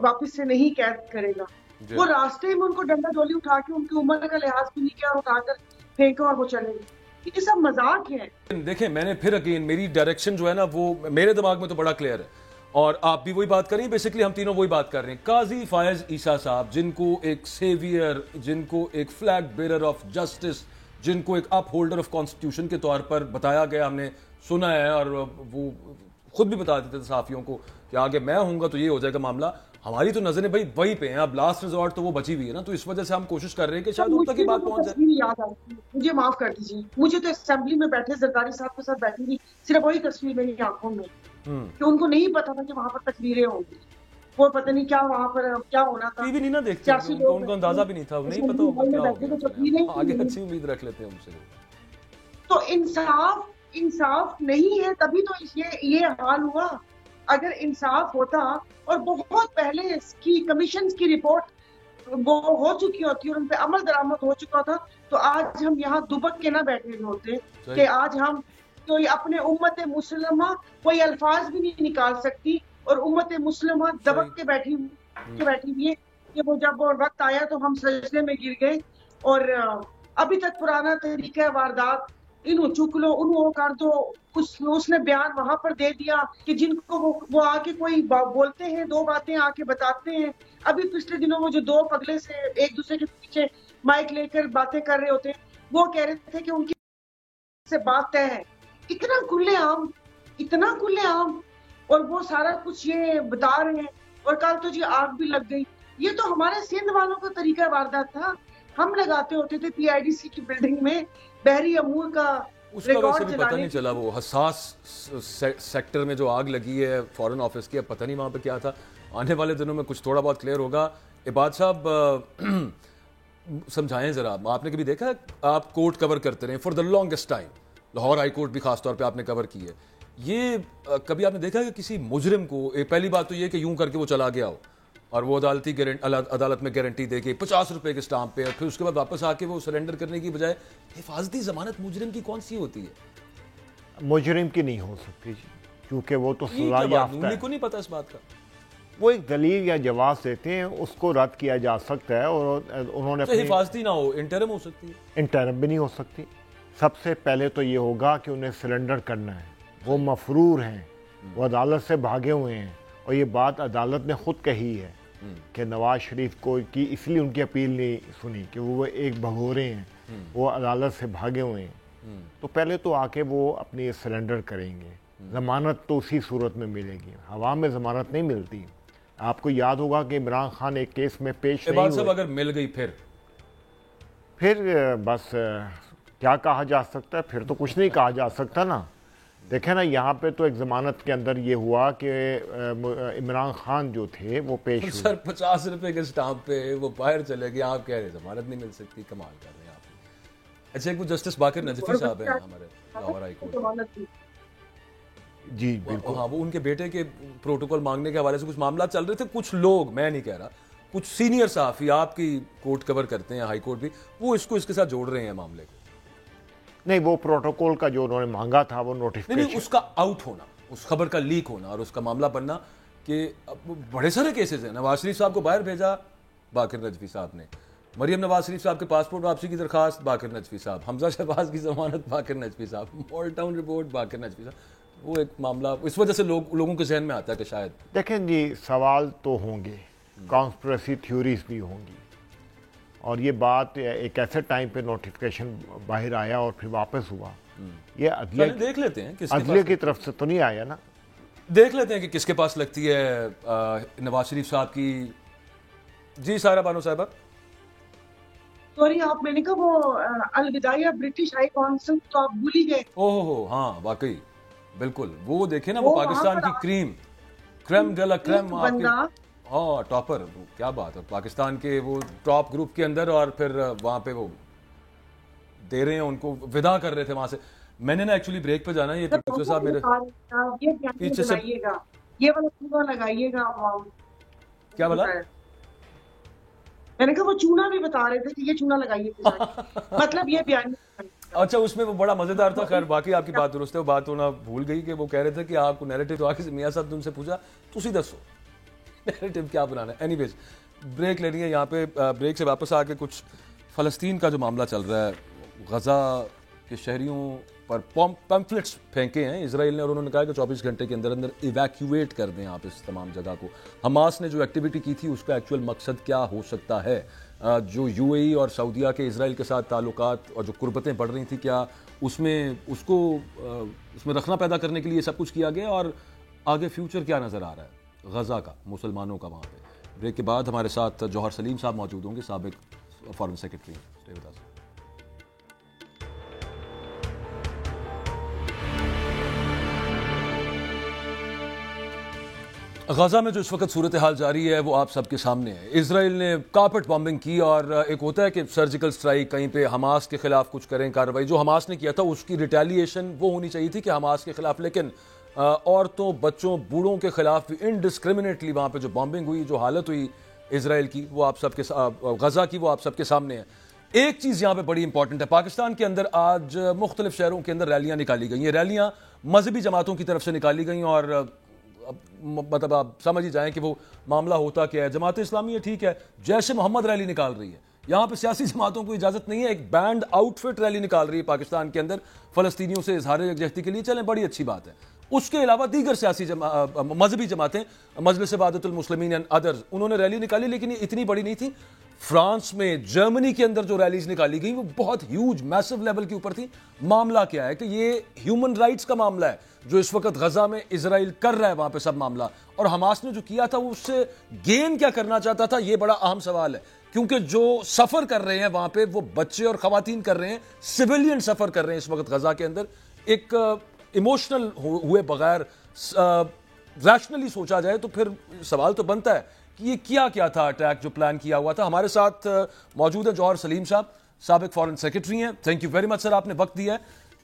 واپس سے نہیں قید کرے گا. وہ راستے میں ان کو ڈنڈا ڈولی اٹھا کے ان کی عمر کا لحاظ بھی نہیں کیا اور اٹھا کر پھینکا اور وہ چلے گئے. یہ سب مذاق ہے. دیکھیں میں نے پھر اگین میری ڈائریکشن جو ہے نا وہ میرے دماغ میں تو بڑا کلیئر ہے, اور آپ بھی وہی بات کر رہی ہیں, بیسیکلی ہم تینوں وہی بات کر رہے ہیں. قاضی فائز عیسیٰ صاحب, جن کو ایک سیویئر, جن کو ایک فلیگ بیرر آف جسٹس, جن کو ایک اپ ہولڈر آف کانسٹیٹیوشن کے طور پر بتایا گیا, ہم نے سنا ہے, اور وہ خود بھی بتا دیتے تھے صحافیوں کو کہ آگے میں ہوں گا تو یہ ہو جائے گا معاملہ. ہماری تو نظریں بھائی وہی پہ ہیں, اب لاسٹ ریزورٹ تو وہ بچی ہوئی ہے نا, تو اس وجہ سے ہم کوشش کر رہے ہیں کہ شاید ان تک یہ بات پہنچ جائے. مجھے معاف کر دیجیے, مجھے تو اسمبلی میں بیٹھے زرداری صاحب کے ساتھ بیٹھی تھی, صرف وہی تصویر میری آنکھوں میں کہ ان کو نہیں پتا تھا کہ وہاں پر تقریریں ہوں گی, وہ پتہ نہیں کیا وہاں پر کیا ہونا تھا. ٹی وی نہیں نا دیکھتے, ان کو اندازہ بھی نہیں تھا, نہیں پتا ہوگا کیا ہوگا, آگے اچھی امید رکھ لیتے ہیں ان سے. تو انصاف نہیں ہے, تبھی تو یہ حال ہوا. اگر انصاف ہوتا اور بہت پہلے اس کی کمیشن کی رپورٹ وہ ہو چکی ہوتی اور ان پہ عمل درآمد ہو چکا تھا تو آج ہم یہاں دبک کے نہ بیٹھے ہوتے کہ آج ہم کوئی اپنے امت مسلمہ کوئی الفاظ بھی نہیں نکال سکتی اور امت مسلمہ دبک کے بیٹھی ہوئی ہے کہ وہ جب وقت آیا تو ہم سجدے میں گر گئے اور ابھی تک پرانا طریقہ واردات انہوں چک لو انہوں کر دو. اس نے بیان وہاں پر دے دیا کہ جن کو وہ آ کے کوئی بولتے ہیں دو باتیں آ کے بتاتے ہیں. ابھی پچھلے دنوں میں جو دو پگلے سے ایک دوسرے کے پیچھے مائک لے کر باتیں کر رہے ہوتے ہیں وہ کہہ رہے تھے کہ ان کی سے بات طے ہے. اتنا کھلے عام اور وہ سارا کچھ یہ بتا رہے ہیں اور کل تو جی آگ بھی لگ گئی. یہ تو ہمارے سندھ والوں کا طریقہ واردات تھا. ہم لگاتے ہوتے تھے پی آئی ڈی سی کی بلڈنگ میں بحری امور کا اس کا ویسے بھی پتہ نہیں چلا. وہ حساس سیکٹر میں جو آگ لگی ہے فورن آفس کی, اب پتہ نہیں وہاں پہ کیا تھا. آنے والے دنوں میں کچھ تھوڑا بہت کلیئر ہوگا. عباد صاحب سمجھائیں ذرا, آپ نے کبھی دیکھا آپ کورٹ کور کرتے رہے for the longest time, Lahore high court بھی خاص طور پہ آپ نے کور کی ہے, یہ کبھی آپ نے دیکھا کہ کسی مجرم کو پہلی بات تو یہ کہ یوں کر کے وہ چلا گیا ہو اور وہ عدالت میں گارنٹی دے کے 50 روپے کے سٹامپ پہ, اور پھر اس کے بعد واپس آ کے وہ سرنڈر کرنے کی بجائے حفاظتی ضمانت مجرم کی کون سی ہوتی ہے؟ مجرم کی نہیں ہو سکتی جی, کیونکہ وہ تو سزا یافتہ ہے. کو نہیں پتا اس بات کا. وہ ایک دلیل یا جواز دیتے ہیں, اس کو رد کیا جا سکتا ہے اور انہوں نے حفاظتی نہ ہو, انٹرم ہو سکتی ہے. انٹرم بھی نہیں ہو سکتی. سب سے پہلے تو یہ ہوگا کہ انہیں سرنڈر کرنا ہے. وہ مفرور ہیں, وہ عدالت سے بھاگے ہوئے ہیں, اور یہ بات عدالت نے خود کہی ہے کہ نواز شریف کو کی اس لیے ان کی اپیل نہیں سنی کہ وہ ایک بھگورے ہیں, وہ عدالت سے بھاگے ہوئے ہیں. تو پہلے تو آ کے وہ اپنی سرنڈر کریں گے. ضمانت تو اسی صورت میں ملے گی, ہوا میں ضمانت نہیں ملتی. آپ کو یاد ہوگا کہ عمران خان ایک کیس میں پیش نہیں ہوئے. اگر مل گئی پھر بس کیا کہا جا سکتا ہے, پھر تو کچھ نہیں کہا جا سکتا نا. دیکھیں نا, یہاں پہ تو ایک ضمانت کے اندر یہ ہوا کہ عمران خان جو تھے وہ پیش ہوئے. سر 50 روپے کے سٹامپ پہ وہ باہر چلے گئے, آپ کہہ رہے ضمانت نہیں مل سکتی, کمال کر رہے ہیں آپ. اچھا, ایک وہ جسٹس باقر نجفی صاحب ہیں ہمارے لاہور ہائی کورٹ. جی بالکل, ہاں, وہ ان کے بیٹے کے پروٹوکول مانگنے کے حوالے سے کچھ معاملات چل رہے تھے. کچھ لوگ, میں نہیں کہہ رہا, کچھ سینئر صحافی آپ کی کورٹ کور کرتے ہیں ہائی کورٹ بھی, وہ اس کو اس کے ساتھ جوڑ رہے ہیں معاملے کو. نہیں, وہ پروٹوکول کا جو انہوں نے مانگا تھا وہ نوٹیفیکیشن, نہیں, اس کا آؤٹ ہونا, اس خبر کا لیک ہونا اور اس کا معاملہ بننا کہ بڑے سارے کیسز ہیں. نواز شریف صاحب کو باہر بھیجا باقر نجفی صاحب نے, مریم نواز شریف صاحب کے پاسپورٹ واپسی کی درخواست باقر نجفی صاحب, حمزہ شہباز کی ضمانت باقر نجفی صاحب, مال ٹاؤن رپورٹ باقر نجفی صاحب. وہ ایک معاملہ اس وجہ سے لوگوں کے ذہن میں آتا ہے کہ شاید دیکھیں جی, سوال تو ہوں گے, کانسپریسی تھیوریز بھی ہوں گی, اور یہ بات ایک ایسے ٹائم پہ نوٹیفیکیشن باہر آیا اور پھر واپس ہوا. یہ دیکھ لیتے ہیں عدلیہ کی طرف سے تو نہیں آیا نا. دیکھ لیتے ہیں کہ کس کے پاس لگتی ہے نواز شریف صاحب کی. جی سارا بانو صاحبہ, سوری آپ میں نے کہا وہ الوداعیہ برٹش ہائی کونسل تو آپ بھول ہی گئے. اوہ ہاں واقعی بالکل, وہ دیکھیں نا, وہ پاکستان کی کریم ڈیلا کریم, ہاں ٹاپر, کیا بات ہے, پاکستان کے وہ ٹاپ گروپ کے اندر, اور پھر وہاں پہ وہ دے رہے ہیں ان کو, ودا کر رہے تھے وہاں سے. میں نے نا ایکچولی بریک پہ جانا ہے, یہ پروفیسر صاحب میرے پیچھے سے یہ والا چونا لگائیے گا. کیا بولا؟ میں نے کہا وہ چونا بھی بتا رہے تھے کہ یہ چونا لگائیے مطلب یہ بیان. اچھا, اس میں وہ بڑا مزیدار تھا. خیر باقی آپ کی بات درست ہے, وہ بات ہونا بھول گئی کہ وہ کہہ رہے تھے کہ آپ کو نیریٹو تو آگے سے میاں صاحب نے ان سے پوچھا تسی دسو نیریٹو کیا بنانا ہے. اینی ویز بریک لینی ہے یہاں پہ. بریک سے واپس آ کے کچھ فلسطین کا جو معاملہ چل رہا ہے, غزہ کے شہریوں پر پمفلٹس پھینکے ہیں اسرائیل نے, اور انہوں نے کہا کہ 24 گھنٹے کے اندر اندر ایویکیویٹ کر دیں آپ اس تمام جگہ کو. حماس نے جو ایکٹیویٹی کی تھی اس کا ایکچوئل مقصد کیا ہو سکتا ہے؟ جو یو اے ای اور سعودیہ کے اسرائیل کے ساتھ تعلقات اور جو قربتیں بڑھ رہی تھیں, کیا اس میں رکھنا پیدا کرنے کے لیے سب کچھ کیا گیا, اور آگے فیوچر کیا نظر آ رہا ہے غزہ کا, مسلمانوں کا وہاں پہ؟ بریک کے بعد ہمارے ساتھ جوہر سلیم صاحب موجود ہوں گے, سابق فارن سیکرٹری. غزہ میں جو اس وقت صورتحال جاری ہے وہ آپ سب کے سامنے ہے. اسرائیل نے کارپٹ بامبنگ کی, اور ایک ہوتا ہے کہ سرجیکل سٹرائک, کہیں پہ حماس کے خلاف کچھ کریں کارروائی. جو حماس نے کیا تھا اس کی ریٹیلیشن وہ ہونی چاہیے تھی کہ حماس کے خلاف, لیکن عورتوں بچوں بوڑھوں کے خلاف بھی انڈسکرمنیٹلی وہاں پہ جو بامبنگ ہوئی, جو حالت ہوئی اسرائیل کی, وہ آپ سب کے غزہ کی, وہ آپ سب کے سامنے ہے. ایک چیز یہاں پہ بڑی امپورٹنٹ ہے, پاکستان کے اندر آج مختلف شہروں کے اندر ریلیاں نکالی گئی ہیں. ریلیاں مذہبی جماعتوں کی طرف سے نکالی گئیں, اور مطلب آپ سمجھ ہی جائیں کہ وہ معاملہ ہوتا کیا ہے. جماعت اسلامی ہے, ٹھیک ہے, جیش محمد ریلی نکال رہی ہے. یہاں پہ سیاسی جماعتوں کو اجازت نہیں ہے, ایک بینڈ آؤٹ فٹ ریلی نکال رہی ہے پاکستان کے اندر فلسطینیوں سے اظہار یکجہتی کے لیے. چلیں, بڑی اچھی بات ہے. اس کے علاوہ دیگر سیاسی مذہبی جماعتیں, مجلس وحدت المسلمین اینڈ ادرز, انہوں نے ریلی نکالی, لیکن یہ اتنی بڑی نہیں تھی. فرانس میں, جرمنی کے اندر جو ریلیز نکالی گئی وہ بہت ہیوج میسو لیول کے اوپر تھی. معاملہ کیا ہے کہ یہ ہیومن رائٹس کا معاملہ ہے جو اس وقت غزہ میں اسرائیل کر رہا ہے وہاں پہ سب معاملہ, اور حماس نے جو کیا تھا وہ اس سے گین کیا کرنا چاہتا تھا, یہ بڑا اہم سوال ہے. کیونکہ جو سفر کر رہے ہیں وہاں پہ وہ بچے اور خواتین کر رہے ہیں, سویلین سفر کر رہے ہیں اس وقت غزہ کے اندر. ایک ایموشنل ہوئے بغیر ریشنلی سوچا جائے تو پھر سوال تو بنتا ہے کہ یہ کیا تھا اٹیک جو پلان کیا ہوا تھا. ہمارے ساتھ موجود ہیں جوہر سلیم صاحب, سابق فارن سیکرٹری ہیں. تھینک یو ویری مچ سر, آپ نے وقت دیا ہے.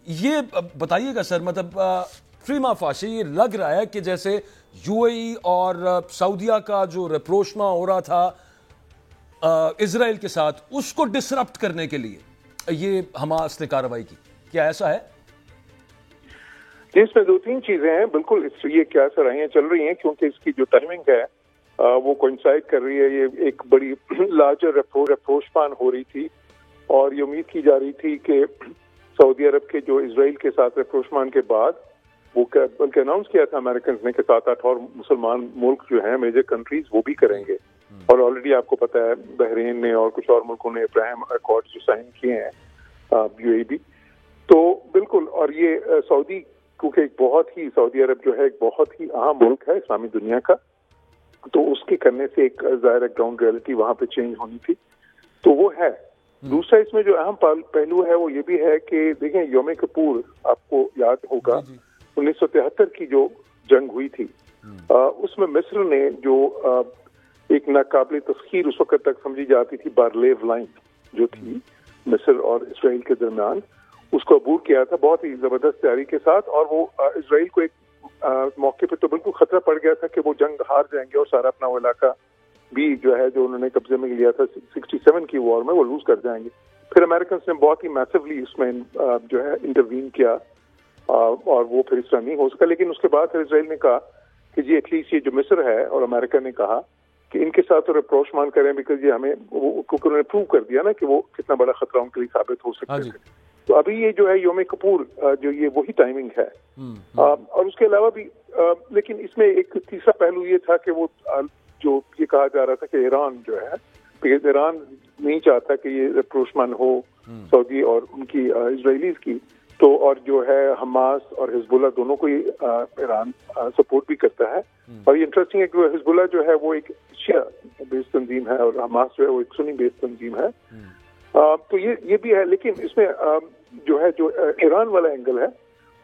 یہ بتائیے گا سر, مطلب پریما فاشی یہ لگ رہا ہے کہ جیسے یو اے ای اور سعودیہ کا جو ریپروشما ہو رہا تھا اسرائیل کے ساتھ, اس کو ڈسرپٹ کرنے کے لیے یہ حماس نے کارروائی کی, کیا ایسا ہے؟ اس میں دو تین چیزیں ہیں. بالکل یہ کیا سرائیاں چل رہی ہیں کیونکہ اس کی جو ٹائمنگ ہے وہ کوئنسائڈ کر رہی ہے. یہ ایک بڑی لارجر ریپروشمان ہو رہی تھی, اور یہ امید کی جا رہی تھی کہ سعودی عرب کے جو اسرائیل کے ساتھ ریپروشمان کے بعد وہ بلکہ اناؤنس کیا تھا امریکنز نے کہ 7-8 اور مسلمان ملک جو ہیں میجر کنٹریز وہ بھی کریں گے. اور آلریڈی آپ کو پتا ہے بحرین نے اور کچھ اور ملکوں نے ابراہیم اکارڈ جو سائن کیے ہیں, یو اے بھی. تو بالکل, اور یہ سعودی کیونکہ ایک بہت ہی سعودی عرب جو ہے ایک بہت ہی اہم ملک ہے اسلامی دنیا کا, تو اس کے کرنے سے ایک ظاہر گراؤنڈ ریئلٹی وہاں پہ چینج ہونی تھی, تو وہ ہے. دوسرا اس میں جو اہم پہلو ہے وہ یہ بھی ہے کہ دیکھیں یوم کپور آپ کو یاد ہوگا 1973 کی جو جنگ ہوئی تھی, اس میں مصر نے جو ایک ناقابل تسخیر اس وقت تک سمجھی جاتی تھی بارلیو لائن جو تھی مصر اور اسرائیل کے درمیان, اس کو عبور کیا تھا بہت ہی زبردست تیاری کے ساتھ. اور وہ اسرائیل کو ایک موقع پہ تو بالکل خطرہ پڑ گیا تھا کہ وہ جنگ ہار جائیں گے اور سارا اپنا وہ علاقہ بھی جو ہے جو انہوں نے قبضے میں لیا تھا 67 کی وار میں وہ لوز کر جائیں گے. پھر امریکنس نے بہت ہی میسولی اس میں جو ہے انٹروین کیا, اور وہ پھر اس طرح نہیں ہو سکا. لیکن اس کے بعد پھر اسرائیل نے کہا کہ جی ایٹ لیسٹ یہ جو مصر ہے, اور امریکہ نے کہا کہ ان کے ساتھ ریپروشمان کریں, بیکاز یہ ہمیں کیونکہ انہوں نے پروو کر دیا نا کہ وہ کتنا بڑا خطرہ ان کے لیے ثابت ہو سکتا ہے. تو ابھی یہ جو ہے یوم کپور جو یہ وہی ٹائمنگ ہے. اور اس کے علاوہ بھی لیکن اس میں ایک تیسرا پہلو یہ تھا کہ وہ جو یہ کہا جا رہا تھا کہ ایران جو ہے, ایران نہیں چاہتا کہ یہ ریپروشمان ہو سعودی اور ان کی اسرائیلیز کی, تو اور جو ہے حماس اور حزب اللہ دونوں کو ایران سپورٹ بھی کرتا ہے. اور یہ انٹرسٹنگ ہے کہ حزب اللہ جو ہے وہ ایک شیعہ بیس تنظیم ہے اور حماس جو ہے وہ ایک سنی بیس تنظیم ہے. تو یہ بھی ہے. لیکن اس میں جو ہے جو ایران والا اینگل ہے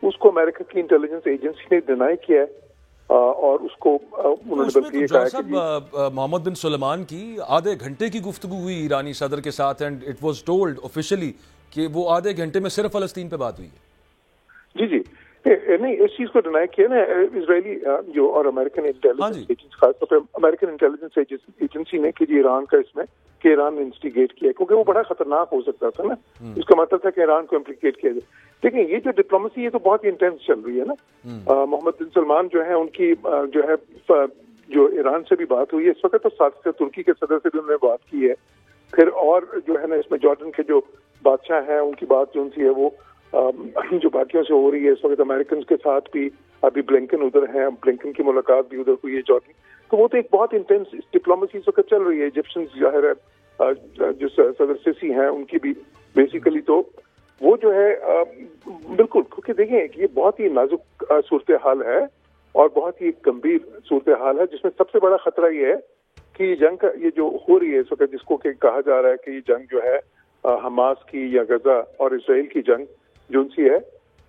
اس کو امریکہ کی انٹیلیجنس ایجنسی نے ڈینائی کیا ہے, اور اس کو انہوں نے بلکہ یہ کہا کہ محمد بن سلمان کی آدھے گھنٹے کی گفتگو ہوئی ایرانی صدر کے ساتھ, and it was told officially کہ وہ آدھے گھنٹے میں صرف فلسطین پہ بات ہوئی ہے. جی نہیں, اس چیز کو ڈینائی کیا نا اسرائیلی جو اور امریکن انٹیلیجنس ایجنسی, خاص طور پہ امریکن انٹیلیجنس ایجنسی نے کہ ایران کا اس میں کہ ایران نے انسٹیگیٹ کیا, کیونکہ وہ بڑا خطرناک ہو سکتا تھا نا. اس کا مطلب تھا کہ ایران کو امپلیکیٹ کیا جائے. دیکھیں یہ جو ڈپلومیسی ہے تو بہت ہی انٹینس چل رہی ہے نا. محمد بن سلمان جو ہے ان کی جو ہے جو ایران سے بھی بات ہوئی ہے اس وقت, تو ساتھ سے ترکی کے صدر سے بھی انہوں نے بات کی ہے. پھر اور جو ہے نا اس میں جارڈن کے جو بادشاہ ہیں ان کی بات جو ان سے ہے وہ جو باقیوں سے ہو رہی ہے اس وقت. امریکنز کے ساتھ بھی ابھی بلنکن ادھر ہیں, بلنکن کی ملاقات بھی ادھر ہوئی ہے جارڈن. تو وہ تو ایک بہت انٹینس ڈپلومیسی اس وقت چل رہی ہے. ایجپشن ظاہر ہے جو صدر سیسی ہیں ان کی بھی بیسیکلی, تو وہ جو ہے بالکل, کیونکہ دیکھیں یہ بہت ہی نازک صورتحال ہے اور بہت ہی گمبھیر صورتحال ہے, جس میں سب سے بڑا خطرہ یہ ہے کہ یہ جنگ یہ جو ہو رہی ہے اس وقت, جس کو کہ کہا جا رہا ہے کہ یہ جنگ جو ہے حماس کی یا غزہ اور اسرائیل کی جنگ جو ان سی ہے,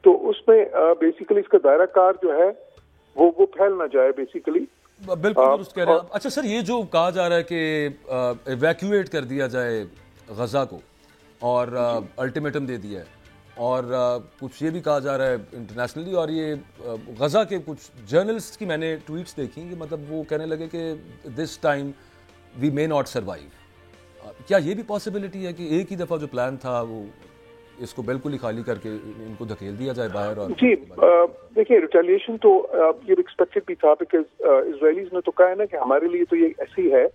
تو اس میں بیسیکلی اس کا دائرہ کار جو ہے وہ پھیل نہ جائے بیسیکلی. بالکل درست کہہ رہے ہیں آپ. اچھا سر, یہ جو کہا جا رہا ہے کہ ایویکویٹ کر دیا جائے غزہ کو اور الٹیمیٹم دے دیا ہے, اور کچھ یہ بھی کہا جا رہا ہے انٹرنیشنلی، اور یہ غزہ کے کچھ جرنلسٹ کی میں نے ٹویٹس دیکھی کہ مطلب وہ کہنے لگے کہ this time we may not survive. کیا یہ بھی پاسبلٹی ہے کہ ایک ہی دفعہ جو پلان تھا وہ اس کو بالکل ہی خالی کر کے ان کو دھکیل دیا جائے باہر؟ اور جی دیکھیے ریٹیلیشن تو یہ ایکسپیکٹڈ بھی تھا، بیکاز اسرائیلیز نے تو کہا ہے نا کہ ہمارے لیے تو یہ ایسی ہے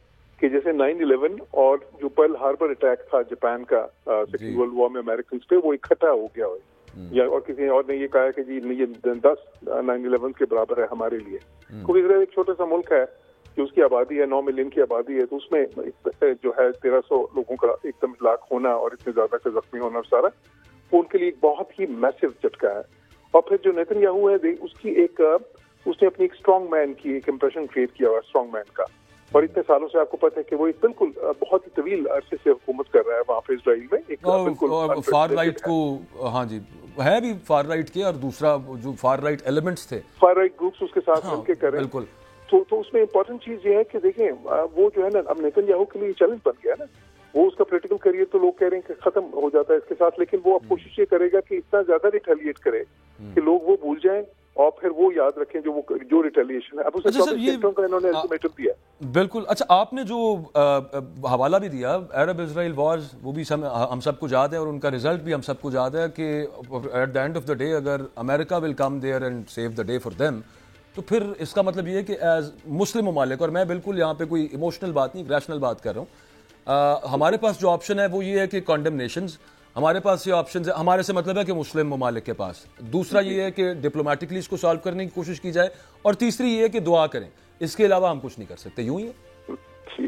کہ جیسے 9/11 اور جو پرل ہاربر اٹیک تھا جاپان کا سیکنڈ ورلڈ وار میں امریکنز پہ، وہ اکٹھا ہو گیا ہو، یا اور کسی اور نے یہ کہا کہ جی یہ 10 9/11 کے برابر ہے ہمارے لیے. کیونکہ اسرائیل ایک چھوٹا سا ملک ہے جو اس کی آبادی ہے 9 ملین کی آبادی ہے، تو اس میں جو ہے 1300 لوگوں کا ایک دم ہلاک ہونا اور اتنے زیادہ کا زخمی ہونا سارا وہ ان کے لیے ایک بہت ہی میسو جھٹکا ہے. اور پھر جو نیتن یاہو ہے اس کی اس نے اپنی ایک اسٹرانگ مین کی ایک امپریشن کریٹ کیا ہوا اسٹرانگ مین کا، اور اتنے سالوں سے آپ کو پتہ ہے کہ وہ ایک بالکل بہت ہی طویل عرصے سے حکومت کر رہا ہے وہاں پہ اسرائیل میں. ایک بالکل فار رائٹ کو، ہاں جی ہے بھی فار رائٹ کے، اور دوسرا جو فار رائٹ ایلیمنٹس تھے، فار رائٹ گروپس اس کے ساتھ مل کے کر رہے ہیں. بالکل. تو اس میں امپورٹنٹ چیز یہ ہے کہ دیکھیں وہ جو ہے نا اب نیتن یاہو کے لیے چیلنج بن گیا نا، وہ اس کا پولیٹیکل کریئر تو لوگ کہہ رہے ہیں کہ ختم ہو جاتا ہے اس کے ساتھ، لیکن وہ اب کوشش یہ کرے گا کہ اتنا زیادہ ریٹیلیٹ کرے کہ لوگ وہ بھول جائیں اور پھر وہ یاد رکھیں جو ریٹیلیشن ہے. اب اسے 24 سیکٹروں کا انہوں نے الٹیمیٹم دیا. بالکل. اچھا آپ نے جو حوالہ بھی دیا عرب اسرائیل وارز، وہ بھی ہم سب کو یاد ہے، اور ان کا رزلٹ بھی ہم سب کو یاد ہے کہ at the end of the day اگر امریکہ will come there and save the day for them, تو پھر اس کا مطلب یہ ہے کہ ایز مسلم ممالک، اور میں بالکل یہاں پہ کوئی ایموشنل بات نہیں، ریشنل بات کر رہا ہوں، ہمارے پاس جو آپشن ہے وہ یہ ہے کہ کنڈمنیشنز، ہمارے پاس یہ آپشن ہے، ہمارے سے مطلب ہے کہ مسلم ممالک کے پاس. دوسرا یہ ہے کہ ڈپلومیٹکلی اس کو سالو کرنے کی کوشش کی جائے، اور تیسری یہ ہے کہ دعا کریں. اس کے علاوہ ہم کچھ نہیں کر سکتے. یوں ہی ہے.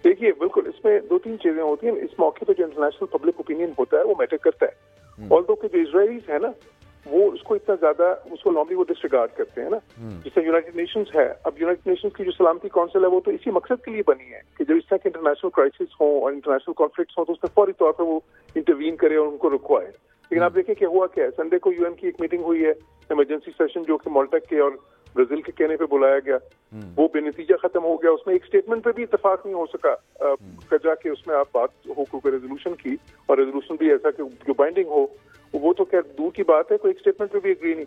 دیکھیے بالکل اس میں 2-3 چیزیں ہوتی ہیں. اس موقع پہ جو انٹرنیشنل پبلک اوپینین ہوتا ہے وہ میٹر کرتا ہے، آلدو کہ جو اسرائیلیز ہے نا وہ اس کو اتنا زیادہ اس کو نارملی وہ ڈسریگارڈ کرتے ہیں نا. جس طرح یونائٹڈ نیشنز ہے، اب یونائٹڈ نیشنز کی جو سلامتی کونسل ہے وہ تو اسی مقصد کے لیے بنی ہے کہ جب اس طرح کے انٹرنیشنل کرائسس ہوں اور انٹرنیشنل کانفلکٹس ہوں تو اس میں فوری طور پر وہ انٹروین کرے اور ان کو رکوائے. لیکن آپ دیکھیں کہ ہوا کیا ہے، سنڈے کو UN کی ایک میٹنگ ہوئی ہے، ایمرجنسی سیشن جو کہ مالٹا کے اور برازیل کے کہنے پہ بلایا گیا، وہ بے نتیجہ ختم ہو گیا. اس میں ایک اسٹیٹمنٹ پہ بھی اتفاق نہیں ہو سکا جا کے اس میں آپ بات ہو کوئی ریزولوشن کی، اور ریزولوشن بھی ایسا کہ جو بائنڈنگ ہو، وہ تو خیر دور کی بات ہے، کوئی ایک اسٹیٹمنٹ پہ بھی اگری نہیں.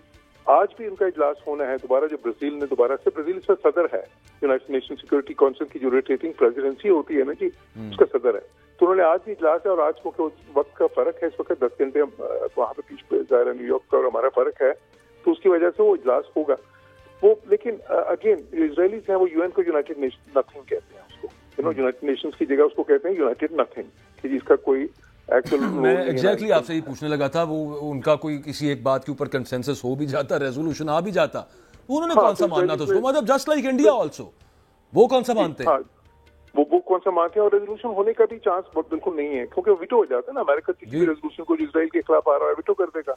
آج بھی ان کا اجلاس ہونا ہے دوبارہ، جو برازیل نے دوبارہ سے، برازیل اس کا صدر ہے یونائٹڈ نیشن سیکورٹی کونسل کی جو روٹیٹنگ پریزیڈنسی ہوتی ہے نا جی، اس کا صدر ہے. تو انہوں نے آج بھی اجلاس ہے، اور آج کو وقت کا فرق ہے، اس وقت 10 گھنٹے وہاں پہ پیچھے ظاہر ہے نیو یارک کا اور ہمارا فرق ہے، تو اس کی وجہ سے وہ اجلاس ہوگا وہ. لیکن اگین جو اسرائیلیز ہیں وہ UN کو یونائٹڈ نیشن نتھنگ کہتے ہیں، اس کو یونائٹڈ نیشنز کی جگہ اس کو کہتے ہیں یونائٹڈ نتھنگ، کہ جس کا کوئی میں ایگزیکٹلی آپ سے ہی پوچھنے لگا تھا، وہ ان کا کوئی کسی ایک بات کے اوپر کنسنسس ہو بھی جاتا، ریزولوشن آ بھی جاتا، انہوں نے کون سا ماننا تھا اس کو؟ مطلب جسٹ لائک انڈیا آلسو، وہ کون سا مانتے ہیں؟ وہ کون سا مانتے ہیں، اور ریزولوشن ہونے کا بھی چانس بالکل نہیں ہے، کیونکہ ویٹو ہو جاتا ہے نا. امریکہ کسی بھی ریزولوشن کو جو اسرائیل کے خلاف آ رہا ہے ویٹو کر دے گا.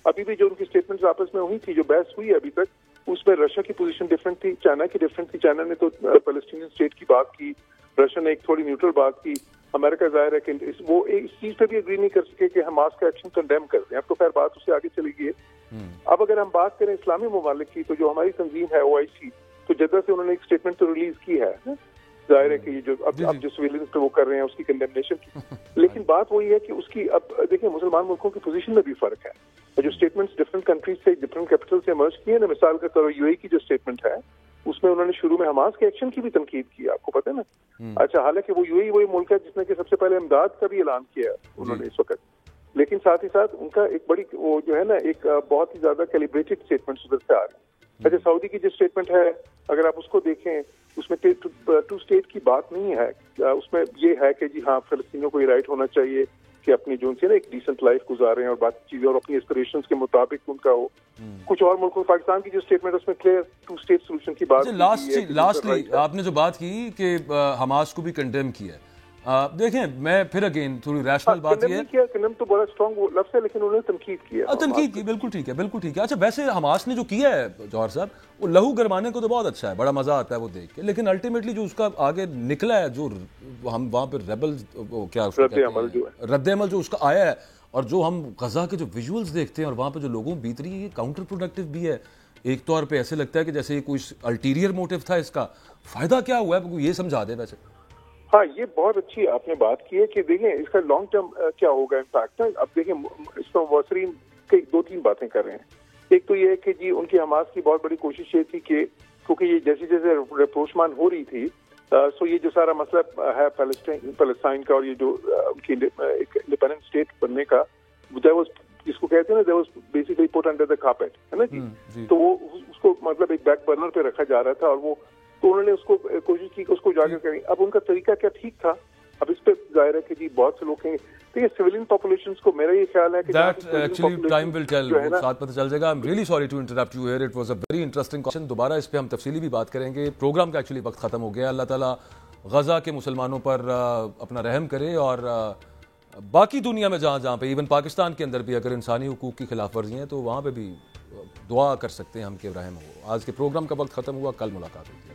ابھی بھی جو ان کی اسٹیٹمنٹس آپس میں ہوئی تھی، جو بحث ہوئی ہے ابھی تک، اس میں رشیا کی پوزیشن ڈفرنٹ تھی، چائنا کی ڈفرنٹ تھی. چائنا نے تو پیلسٹینین اسٹیٹ کی بات کی، رشیا نے ایک تھوڑی نیوٹرل بات کی. امریکہ ظاہر ہے کہ وہ اس چیز پہ بھی اگری نہیں کر سکے کہ حماس کا ایکشن کنڈیم کر دیں. اب تو خیر بات اس سے آگے چلی گئی ہے. اب اگر ہم بات کریں اسلامی ممالک کی، تو جو ہماری تنظیم ہے OIC، تو جدہ سے انہوں نے ایک اسٹیٹمنٹ تو ریلیز کی ہے. ظاہر ہے کہ یہ جو اب جو سویلنس پہ وہ کر رہے ہیں اس کی کنڈیمنیشن کی، لیکن بات وہی ہے کہ اس کی اب دیکھیں مسلمان ملکوں کی پوزیشن میں بھی فرق ہے. جو اسٹیٹمنٹس ڈفرنٹ کنٹریز سے ڈفرنٹ کیپٹل سے ایمرج کیے نا، مثال کے طور پر UAE کی جو اسٹیٹمنٹ ہے اس میں انہوں نے شروع میں حماس کے ایکشن کی بھی تنقید کی، آپ کو پتہ ہے نا. اچھا حالانکہ وہ UAE وہی ملک ہے جس نے کہ سب سے پہلے امداد کا بھی اعلان کیا انہوں نے اس وقت، لیکن ساتھ ہی ساتھ ان کا ایک بڑی وہ جو ہے نا ایک بہت ہی زیادہ کیلیبریٹڈ اسٹیٹمنٹس ادھر سے آ رہے ہیں. اچھا سعودی کی جو اسٹیٹمنٹ ہے اگر آپ اس کو دیکھیں، اس میں 2 اسٹیٹ کی بات نہیں ہے، اس میں یہ ہے کہ جی ہاں فلسطینیوں کو یہ رائٹ ہونا چاہیے کہ اپنی جو ان سے نا ایک ڈیسنٹ لائف گزاریں اور باقی چیزیں، اور اپنی ایسپریشنز کے مطابق ان کا ہو. کچھ اور ملکوں، پاکستان کی جو اسٹیٹمنٹ اس میں کلیئر 2 اسٹیٹ سولوشن کی بات. لاسٹلی آپ نے جو بات کی کہ حماس کو بھی کنڈیم کیا ہے، دیکھیں میں پھر اگین تھوڑی ریشنل بات یہ ہے، کنڈیم تو بڑا اسٹرانگ لفظ ہے، لیکن انہوں نے تنقید کیا. تنقید کی، بالکل ٹھیک ہے، بالکل ٹھیک ہے. اچھا ویسے حماس نے جو کیا ہے جوہر صاحب، وہ لہو گرمانے کو تو بہت اچھا ہے، بڑا مزہ آتا ہے وہ دیکھ کے، لیکن الٹیمیٹلی جو اس کا آگے نکلا ہے، جو ہم وہاں پہ ریبلز کیا رد عمل جو اس کا آیا ہے، اور جو ہم غزہ کے جو ویژولز دیکھتے ہیں اور وہاں پہ جو لوگوں بیت رہی ہے، یہ کاؤنٹر پروڈکٹیو بھی ہے. ایک طور پہ ایسے لگتا ہے کہ جیسے کوئی الٹیریئر موٹیو تھا اس کا. فائدہ کیا ہوا ہے، یہ سمجھا دیں ویسے. ہاں یہ بہت اچھی آپ نے بات کی ہے کہ دیکھیں اس کا لانگ ٹرم کیا ہوگا امپیکٹ. اب دیکھیں اس پر مبصرین کئی 2-3 باتیں کر رہے ہیں. ایک تو یہ ہے کہ جی ان کی حماس کی بہت بڑی کوشش یہ تھی کہ کیونکہ یہ جیسے جیسے رپروشمان ہو رہی تھی سو یہ جو سارا مسئلہ ہے فلسطین کا اور یہ جو ان کی ایک انڈیپینڈنٹ اسٹیٹ بننے کا جس کو کہتے ہیں نا that was basically put under the carpet ہے نا جی. تو وہ اس کو مطلب ایک بیک برنر پہ رکھا جا رہا تھا اور وہ تو انہوں نے اس کو کوشش کی کہ اس کو اجاگر کریں. اب ان کا طریقہ کیا ٹھیک تھا؟ اب اس پہ ظاہر ہے کہ جی بہت سے لوگ کہیں دیکھیے سویلین پاپولیشنز کو میرا یہ خیال ہے کہ that actually time will tell ساتھ پتہ چل جائے گا. I am really sorry to interrupt you here. It was a very interesting question. دوبارہ اس پہ ہم تفصیلی بھی بات کریں گے. پروگرام کا ایکچولی وقت ختم ہو گیا. اللہ تعالیٰ غزہ کے مسلمانوں پر اپنا رحم کرے اور باقی دنیا میں جہاں جہاں پہ ایون پاکستان کے اندر بھی اگر انسانی حقوق کی خلاف ورزی ہیں تو وہاں پہ بھی دعا کر سکتے ہیں ہم کہ رحم ہو. آج کے پروگرام کا وقت ختم ہوا. کل ملاقات ہوگی.